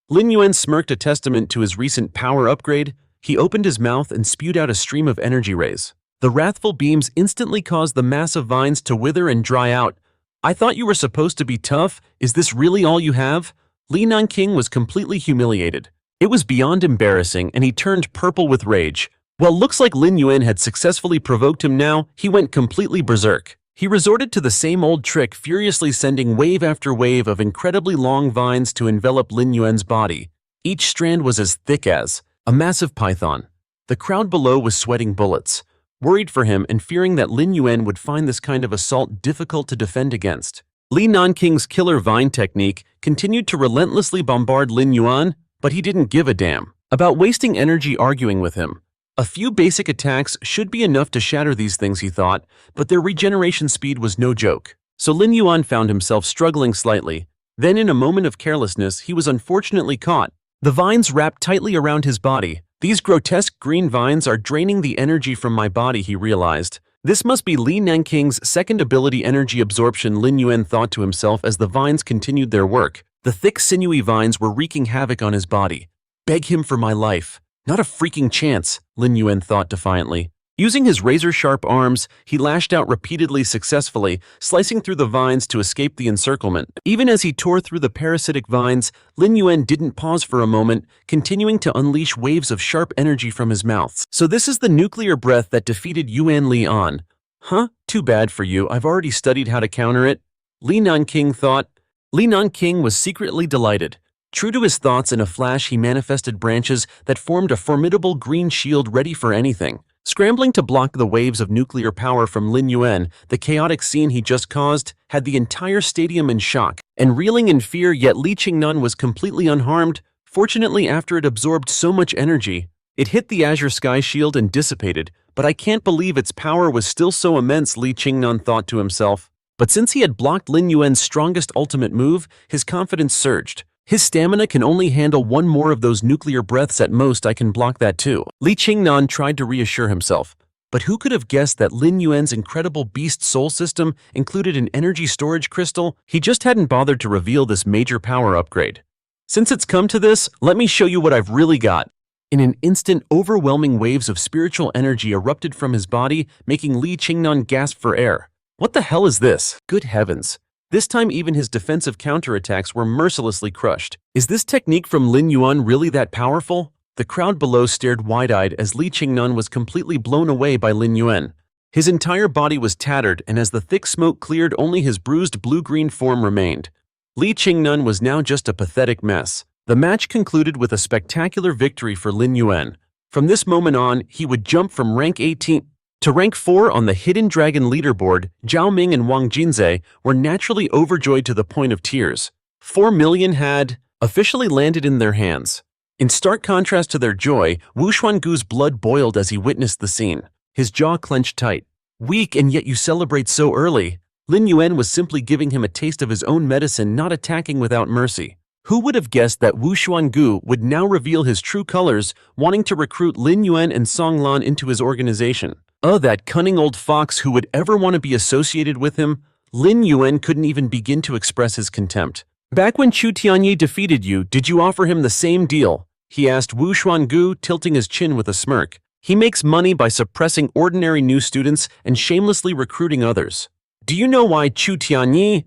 Lin Yuan smirked a testament to his recent power upgrade. He opened his mouth and spewed out a stream of energy rays. The wrathful beams instantly caused the massive vines to wither and dry out. I thought you were supposed to be tough. Is this really all you have? Lin Yuan was completely humiliated. It was beyond embarrassing, and he turned purple with rage. Well, looks like Lin Yuan had successfully provoked him now. He went completely berserk. He resorted to the same old trick, furiously sending wave after wave of incredibly long vines to envelop Lin Yuan's body. Each strand was as thick as a massive python. The crowd below was sweating bullets, worried for him and fearing that Lin Yuan would find this kind of assault difficult to defend against. Lin Yuan's killer vine technique continued to relentlessly bombard Lin Yuan, but he didn't give a damn about wasting energy arguing with him. A few basic attacks should be enough to shatter these things, he thought, but their regeneration speed was no joke. So Lin Yuan found himself struggling slightly. Then in a moment of carelessness, he was unfortunately caught. The vines wrapped tightly around his body. These grotesque green vines are draining the energy from my body, he realized. This must be Lin Yuan's second ability, energy absorption, Lin Yuan thought to himself as the vines continued their work. The thick, sinewy vines were wreaking havoc on his body. Beg him for my life. Not a freaking chance, Lin Yuan thought defiantly. Using his razor-sharp arms, he lashed out repeatedly successfully, slicing through the vines to escape the encirclement. Even as he tore through the parasitic vines, Lin Yuan didn't pause for a moment, continuing to unleash waves of sharp energy from his mouth. So this is the nuclear breath that defeated Yuan Lian. Huh? Too bad for you, I've already studied how to counter it. Lin Yuan thought. Lin Yuan was secretly delighted. True to his thoughts, in a flash he manifested branches that formed a formidable green shield ready for anything. Scrambling to block the waves of nuclear power from Lin Yuan, the chaotic scene he just caused had the entire stadium in shock and reeling in fear, yet Li Qingnan was completely unharmed. Fortunately, after it absorbed so much energy, it hit the azure sky shield and dissipated, but I can't believe its power was still so immense, Li Qingnan thought to himself. But since he had blocked Lin Yuan's strongest ultimate move, his confidence surged. His stamina can only handle one more of those nuclear breaths at most. I can block that too. Li Qingnan tried to reassure himself. But who could have guessed that Lin Yuan's incredible beast soul system included an energy storage crystal? He just hadn't bothered to reveal this major power upgrade. Since it's come to this, let me show you what I've really got. In an instant, overwhelming waves of spiritual energy erupted from his body, making Li Qingnan gasp for air. What the hell is this? Good heavens. This time even his defensive counterattacks were mercilessly crushed. Is this technique from Lin Yuan really that powerful? The crowd below stared wide-eyed as Li Qingnan was completely blown away by Lin Yuan. His entire body was tattered, and as the thick smoke cleared, only his bruised blue-green form remained. Li Qingnan was now just a pathetic mess. The match concluded with a spectacular victory for Lin Yuan. From this moment on, he would jump from rank 18 to rank 4 on the Hidden Dragon leaderboard. Zhao Ming and Wang Jinzhe were naturally overjoyed to the point of tears. 4 million had officially landed in their hands. In stark contrast to their joy, Wu Xuangu's blood boiled as he witnessed the scene. His jaw clenched tight. Weak, and yet you celebrate so early. Lin Yuan was simply giving him a taste of his own medicine, not attacking without mercy. Who would have guessed that Wu Xuangu would now reveal his true colors, wanting to recruit Lin Yuan and Song Lan into his organization? Oh, that cunning old fox, who would ever want to be associated with him? Lin Yuan couldn't even begin to express his contempt. Back when Chu Tianyi defeated you, did you offer him the same deal? He asked Wu Xuangu, tilting his chin with a smirk. He makes money by suppressing ordinary new students and shamelessly recruiting others. Do you know why Chu Tianyi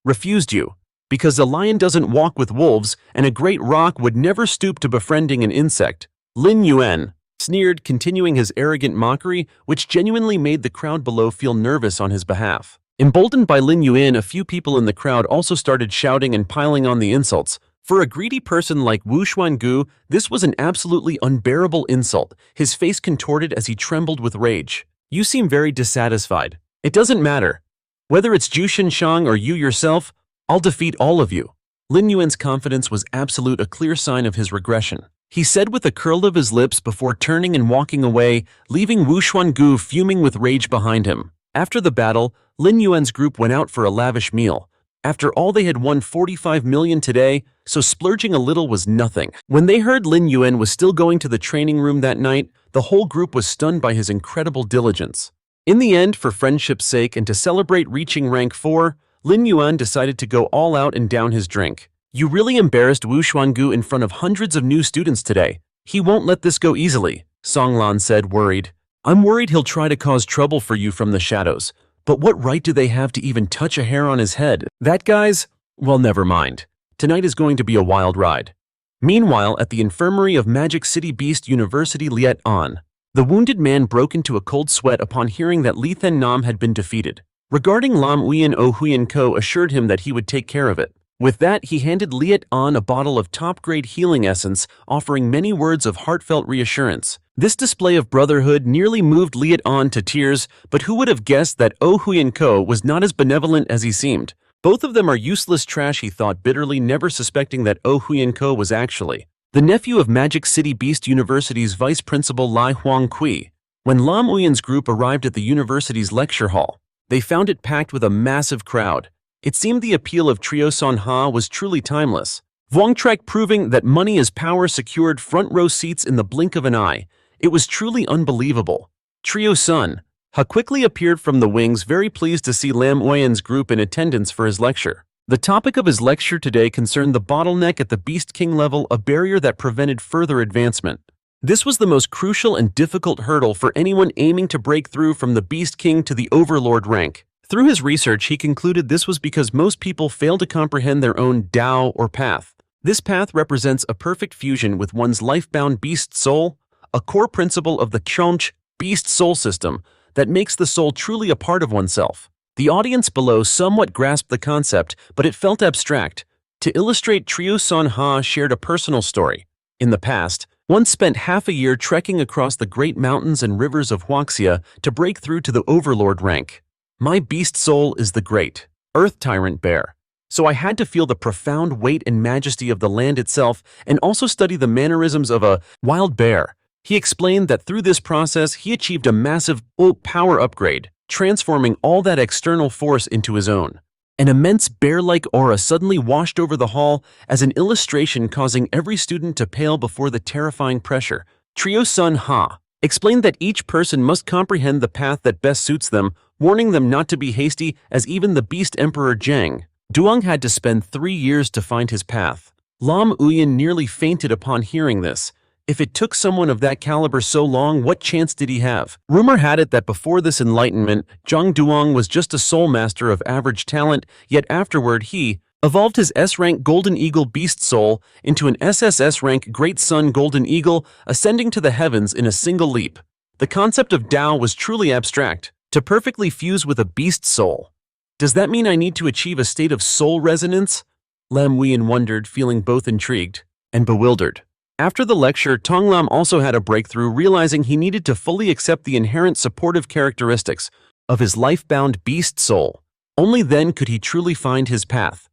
refused you? Because a lion doesn't walk with wolves, and a great rock would never stoop to befriending an insect. Lin Yuan sneered, continuing his arrogant mockery, which genuinely made the crowd below feel nervous on his behalf. Emboldened by Lin Yuan, a few people in the crowd also started shouting and piling on the insults. For a greedy person like Wu Xuangu, this was an absolutely unbearable insult. His face contorted as he trembled with rage. You seem very dissatisfied. It doesn't matter. Whether it's Zhu Xinshang or you yourself, I'll defeat all of you. Lin Yuan's confidence was absolute, a clear sign of his regression. He said with a curl of his lips before turning and walking away, leaving Wu Xuangu fuming with rage behind him. After the battle, Lin Yuan's group went out for a lavish meal. After all, they had won 45 million today, so splurging a little was nothing. When they heard Lin Yuan was still going to the training room that night, the whole group was stunned by his incredible diligence. In the end, for friendship's sake and to celebrate reaching rank 4, Lin Yuan decided to go all out and down his drink. You really embarrassed Wu Xuangu in front of hundreds of new students today. He won't let this go easily, Song Lan said, worried. I'm worried he'll try to cause trouble for you from the shadows. But what right do they have to even touch a hair on his head? That guy's? Well, never mind. Tonight is going to be a wild ride. Meanwhile, at the infirmary of Magic City Beast University Liet An, the wounded man broke into a cold sweat upon hearing that Li Then Nam had been defeated. Regarding Lam Uyen O Huyen Ko assured him that he would take care of it. With that, he handed Liet An a bottle of top-grade healing essence, offering many words of heartfelt reassurance. This display of brotherhood nearly moved Liet An to tears, but who would have guessed that Oh Huyen Ko was not as benevolent as he seemed? Both of them are useless trash, he thought bitterly, never suspecting that Oh Huyen Ko was actually the nephew of Magic City Beast University's vice principal Lai Huang Kui. When Lam Uyen's group arrived at the university's lecture hall, they found it packed with a massive crowd. It seemed the appeal of Trio Son Ha was truly timeless. Vuong Trek proving that money is power secured front row seats in the blink of an eye. It was truly unbelievable. Trio Son Ha quickly appeared from the wings, very pleased to see Lam Uyen's group in attendance for his lecture. The topic of his lecture today concerned the bottleneck at the Beast King level, a barrier that prevented further advancement. This was the most crucial and difficult hurdle for anyone aiming to break through from the Beast King to the Overlord rank. Through his research, he concluded this was because most people fail to comprehend their own Dao or path. This path represents a perfect fusion with one's life-bound beast soul, a core principle of the Qiong beast soul system that makes the soul truly a part of oneself. The audience below somewhat grasped the concept, but it felt abstract. To illustrate, Trio Son Ha shared a personal story. In the past, one spent half a year trekking across the great mountains and rivers of Huaxia to break through to the Overlord rank. My beast soul is the great Earth Tyrant Bear. So I had to feel the profound weight and majesty of the land itself and also study the mannerisms of a wild bear. He explained that through this process, he achieved a massive power upgrade, transforming all that external force into his own. An immense bear-like aura suddenly washed over the hall as an illustration, causing every student to pale before the terrifying pressure. Trio Son Ha explained that each person must comprehend the path that best suits them, warning them not to be hasty, as even the Beast Emperor Zheng Duong had to spend 3 years to find his path. Lam Uyen nearly fainted upon hearing this. If it took someone of that caliber so long, what chance did he have? Rumor had it that before this enlightenment, Zhang Duong was just a soul master of average talent, yet afterward he evolved his S-rank Golden Eagle Beast Soul into an SSS-rank Great Sun Golden Eagle, ascending to the heavens in a single leap. The concept of Tao was truly abstract. To perfectly fuse with a beast soul. Does that mean I need to achieve a state of soul resonance? Lam Uyen wondered, feeling both intrigued and bewildered. After the lecture, Tong Lam also had a breakthrough, realizing he needed to fully accept the inherent supportive characteristics of his life-bound beast soul. Only then could he truly find his path.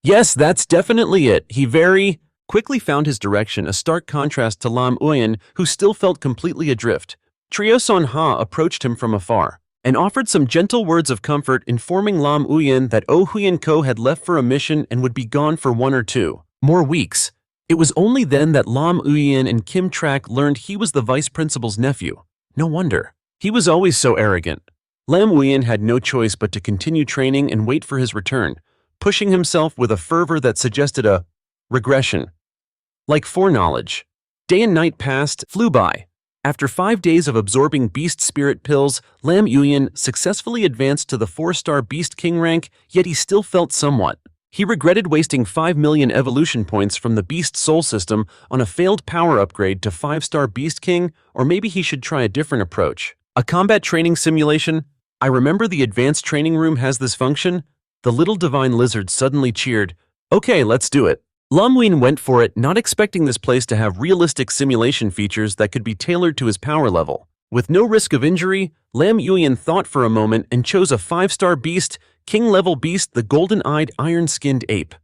Yes, that's definitely it. He very quickly found his direction, a stark contrast to Lam Uyen, who still felt completely adrift. Trio Son Ha approached him from afar and offered some gentle words of comfort, informing Lam Uyen that Oh Huyen Ko had left for a mission and would be gone for 1 or 2 more weeks. It was only then that Lam Uyen and Kim Trak learned he was the vice principal's nephew. No wonder. He was always so arrogant. Lam Uyen had no choice but to continue training and wait for his return, pushing himself with a fervor that suggested a regression. Like foreknowledge. Day and night flew by. After 5 days of absorbing beast spirit pills, Lam Uyen successfully advanced to the 4-star Beast King rank, yet he still felt somewhat. He regretted wasting 5 million evolution points from the Beast Soul system on a failed power upgrade to 5-star Beast King, or maybe he should try a different approach. A combat training simulation? I remember the advanced training room has this function. The little divine lizard suddenly cheered. Okay, let's do it. Lam Uyen went for it, not expecting this place to have realistic simulation features that could be tailored to his power level. With no risk of injury, Lam Uyen thought for a moment and chose a 5-star beast, King-level beast, the golden-eyed, iron-skinned ape.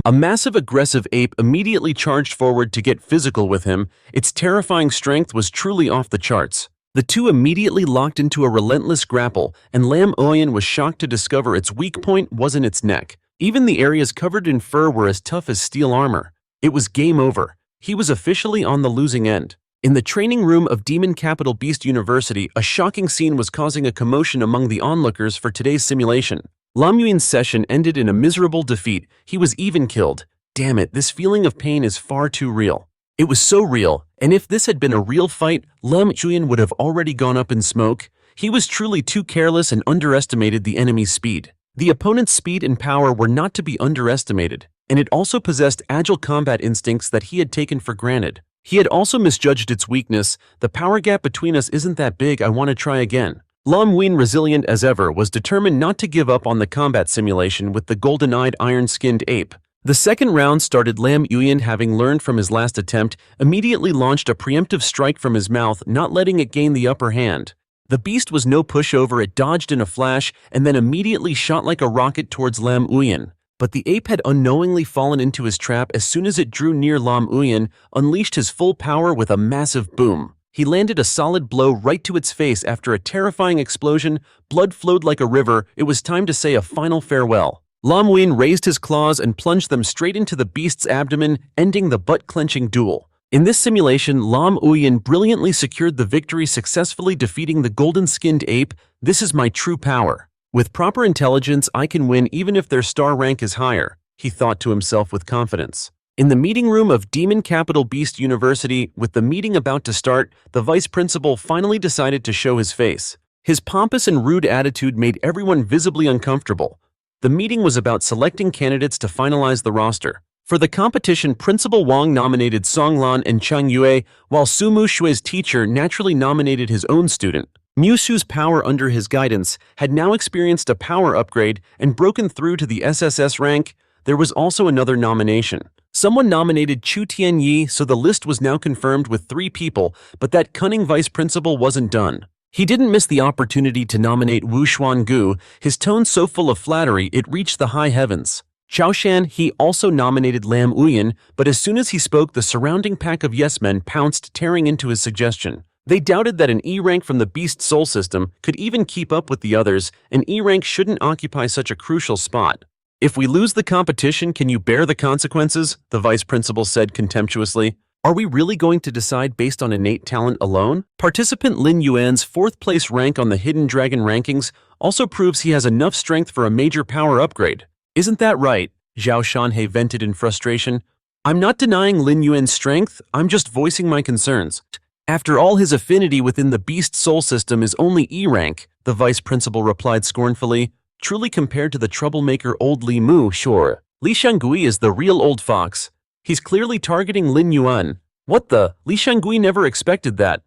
A massive aggressive ape immediately charged forward to get physical with him. Its terrifying strength was truly off the charts. The two immediately locked into a relentless grapple, and Lam Uyen was shocked to discover its weak point wasn't its neck. Even the areas covered in fur were as tough as steel armor. It was game over. He was officially on the losing end. In the training room of Demon Capital Beast University, a shocking scene was causing a commotion among the onlookers for today's simulation. Lam Yuan's session ended in a miserable defeat. He was even killed. Damn it, this feeling of pain is far too real. It was so real, and if this had been a real fight, Lam Yuan would have already gone up in smoke. He was truly too careless and underestimated the enemy's speed. The opponent's speed and power were not to be underestimated, and it also possessed agile combat instincts that he had taken for granted. He had also misjudged its weakness. The power gap between us isn't that big, I want to try again. Lam Yuan, resilient as ever, was determined not to give up on the combat simulation with the golden-eyed iron-skinned ape. The second round started. Lam Yuan, having learned from his last attempt, immediately launched a preemptive strike from his mouth, not letting it gain the upper hand. The beast was no pushover. It dodged in a flash and then immediately shot like a rocket towards Lam Yuan. But the ape had unknowingly fallen into his trap as soon as it drew near. Lam Yuan unleashed his full power with a massive boom. He landed a solid blow right to its face. After a terrifying explosion, blood flowed like a river. It was time to say a final farewell. Lam Yuan raised his claws and plunged them straight into the beast's abdomen, ending the butt-clenching duel. In this simulation, Lam Yuan brilliantly secured the victory, successfully defeating the golden-skinned ape. This is my true power. With proper intelligence, I can win even if their star rank is higher, he thought to himself with confidence. In the meeting room of Demon Capital Beast University, with the meeting about to start, the vice principal finally decided to show his face. His pompous and rude attitude made everyone visibly uncomfortable. The meeting was about selecting candidates to finalize the roster. For the competition, Principal Wang nominated Song Lan and Chang Yue, while Su Mu Shui's teacher naturally nominated his own student. Mu Su's power under his guidance had now experienced a power upgrade and broken through to the SSS rank. There was also another nomination. Someone nominated Chu Tianyi, so the list was now confirmed with 3 people, but that cunning vice principal wasn't done. He didn't miss the opportunity to nominate Wu Xuangu, his tone so full of flattery it reached the high heavens. Chaoshan, he also nominated Lam Yuan, but as soon as he spoke, the surrounding pack of yes-men pounced, tearing into his suggestion. They doubted that an E-rank from the Beast Soul System could even keep up with the others. An E-rank shouldn't occupy such a crucial spot. If we lose the competition, can you bear the consequences? The vice principal said contemptuously. Are we really going to decide based on innate talent alone? Participant Lin Yuan's 4th place rank on the Hidden Dragon rankings also proves he has enough strength for a major power upgrade. Isn't that right? Zhao Shanhe vented in frustration. I'm not denying Lin Yuan's strength, I'm just voicing my concerns. After all, his affinity within the Beast Soul System is only E-rank, the vice principal replied scornfully. Truly, compared to the troublemaker old Li Mu, sure. Li Shangui is the real old fox. He's clearly targeting Lin Yuan. What the? Li Shangui never expected that.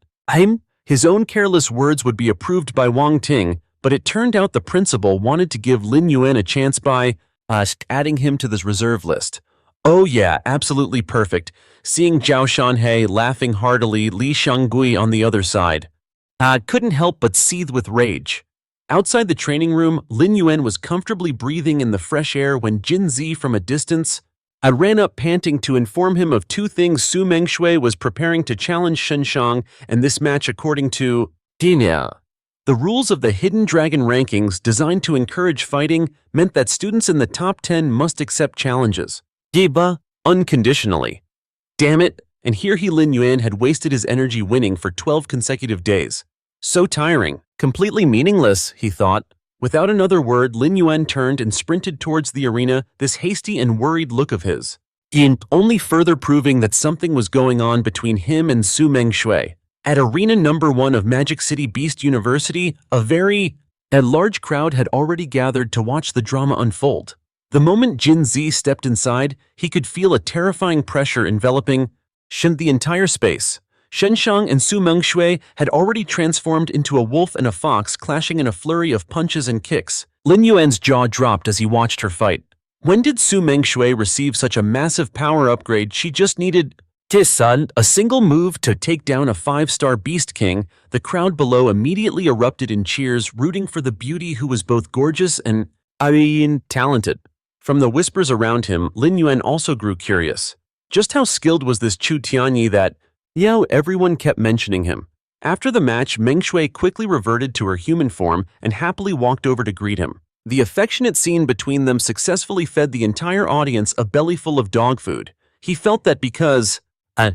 His own careless words would be approved by Wang Ting, but it turned out the principal wanted to give Lin Yuan a chance by adding him to this reserve list. Oh yeah, absolutely perfect. Seeing Zhao Shanhe laughing heartily, Li Shangui on the other side couldn't help but seethe with rage. Outside the training room, Lin Yuan was comfortably breathing in the fresh air when Jin Zi from a distance ran up panting to inform him of 2 things. Su Mengshui was preparing to challenge Shen Shang, and this match, according to Dinya. The rules of the Hidden Dragon rankings, designed to encourage fighting, meant that students in the top 10 must accept challenges. Giba, unconditionally. Damn it, and here Lin Yuan had wasted his energy winning for 12 consecutive days. So tiring, completely meaningless, he thought. Without another word, Lin Yuan turned and sprinted towards the arena, this hasty and worried look of his only further proving that something was going on between him and Su Mengshui. At arena number 1 of Magic City Beast University, a large crowd had already gathered to watch the drama unfold. The moment Jin Zi stepped inside, he could feel a terrifying pressure enveloping the entire space. Shen Shang and Su Mengshui had already transformed into a wolf and a fox, clashing in a flurry of punches and kicks. Lin Yuan's jaw dropped as he watched her fight. When did Su Mengshui receive such a massive power upgrade? She just needed a single move to take down a 5-star Beast King. The crowd below immediately erupted in cheers, rooting for the beauty who was both gorgeous and, talented. From the whispers around him, Lin Yuan also grew curious. Just how skilled was this Chu Tianyi that, everyone kept mentioning him. After the match, Mengshui quickly reverted to her human form and happily walked over to greet him. The affectionate scene between them successfully fed the entire audience a bellyful of dog food. He felt that because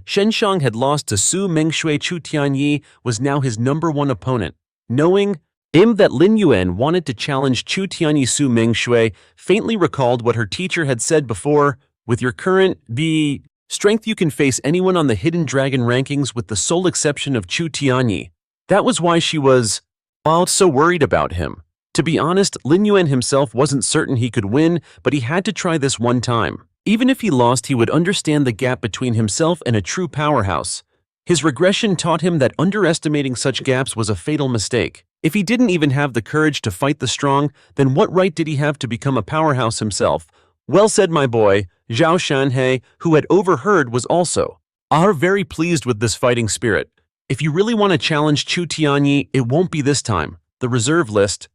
Shen Shang had lost to Su Mengshui, Chu Tianyi was now his number 1 opponent. Knowing That Lin Yuan wanted to challenge Chu Tianyi Su Mengshui faintly recalled what her teacher had said before, with your current strength you can face anyone on the Hidden Dragon rankings with the sole exception of Chu Tianyi. That was why she was, so worried about him. To be honest, Lin Yuan himself wasn't certain he could win, but he had to try this one time. Even if he lost, he would understand the gap between himself and a true powerhouse. His regression taught him that underestimating such gaps was a fatal mistake. If he didn't even have the courage to fight the strong, then what right did he have to become a powerhouse himself? Well said, my boy. Zhao Shanhei, who had overheard, was also very pleased with this fighting spirit. If you really want to challenge Chu Tianyi, it won't be this time. The reserve list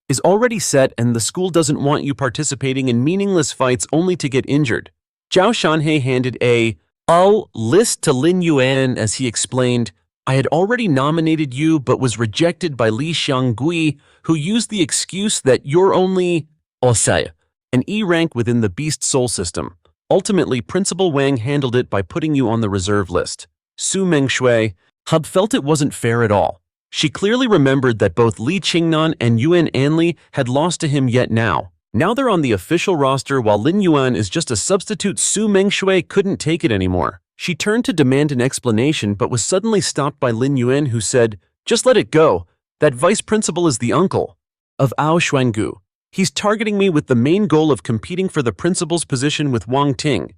is already set and the school doesn't want you participating in meaningless fights only to get injured. Zhao Shanhei handed a list to Lin Yuan as he explained, I had already nominated you but was rejected by Li Xianggui, who used the excuse that you're only an E rank within the Beast Soul system. Ultimately, Principal Wang handled it by putting you on the reserve list. Su Mengshui felt it wasn't fair at all. She clearly remembered that both Li Qingnan and Yuan Anli had lost to him yet now. Now they're on the official roster while Lin Yuan is just a substitute. Su Mengshui couldn't take it anymore. She turned to demand an explanation but was suddenly stopped by Lin Yuan, who said, just let it go. That vice principal is the uncle of Ao Xuangu. He's targeting me with the main goal of competing for the principal's position with Wang Ting.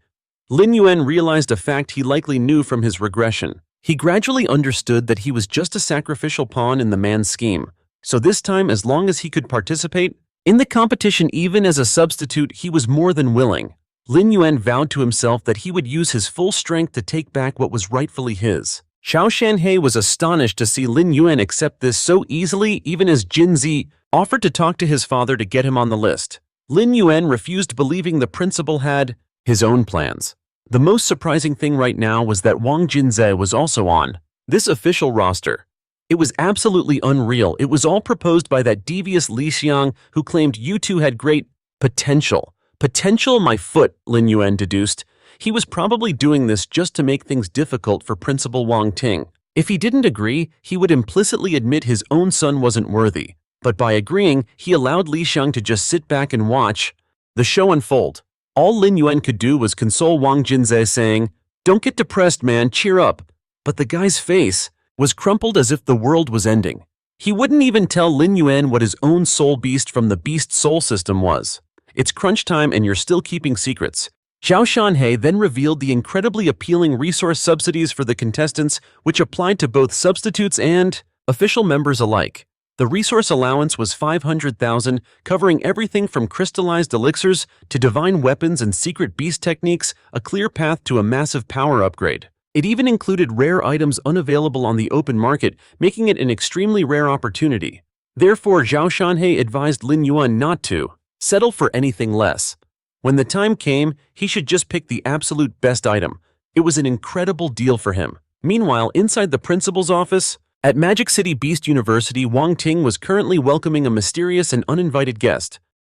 Lin Yuan realized a fact he likely knew from his regression. He gradually understood that he was just a sacrificial pawn in the man's scheme. So this time, as long as he could participate in the competition even as a substitute, he was more than willing. Lin Yuan vowed to himself that he would use his full strength to take back what was rightfully his. Zhao Shanhei was astonished to see Lin Yuan accept this so easily, even as Jin Zi offered to talk to his father to get him on the list. Lin Yuan refused, believing the principal had his own plans. The most surprising thing right now was that Wang Jinze was also on this official roster. It was absolutely unreal. It was all proposed by that devious Li Xiang, who claimed you two had great potential. Potential, my foot, Lin Yuan deduced. He was probably doing this just to make things difficult for Principal Wang Ting. If he didn't agree, he would implicitly admit his own son wasn't worthy. But by agreeing, he allowed Li Xiang to just sit back and watch the show unfold. All Lin Yuan could do was console Wang Jinze, saying, don't get depressed, man, cheer up. But the guy's face was crumpled as if the world was ending. He wouldn't even tell Lin Yuan what his own soul beast from the Beast Soul system was. It's crunch time and you're still keeping secrets. Zhao Shanhei then revealed the incredibly appealing resource subsidies for the contestants, which applied to both substitutes and official members alike. The resource allowance was 500,000, covering everything from crystallized elixirs to divine weapons and secret beast techniques, a clear path to a massive power upgrade. It even included rare items unavailable on the open market, making it an extremely rare opportunity. Therefore, Zhao Shanhei advised Lin Yuan not to settle for anything less. When the time came, he should just pick the absolute best item. It was an incredible deal for him. Meanwhile, inside the principal's office, at Magic City Beast University, Wang Ting was currently welcoming a mysterious and uninvited guest.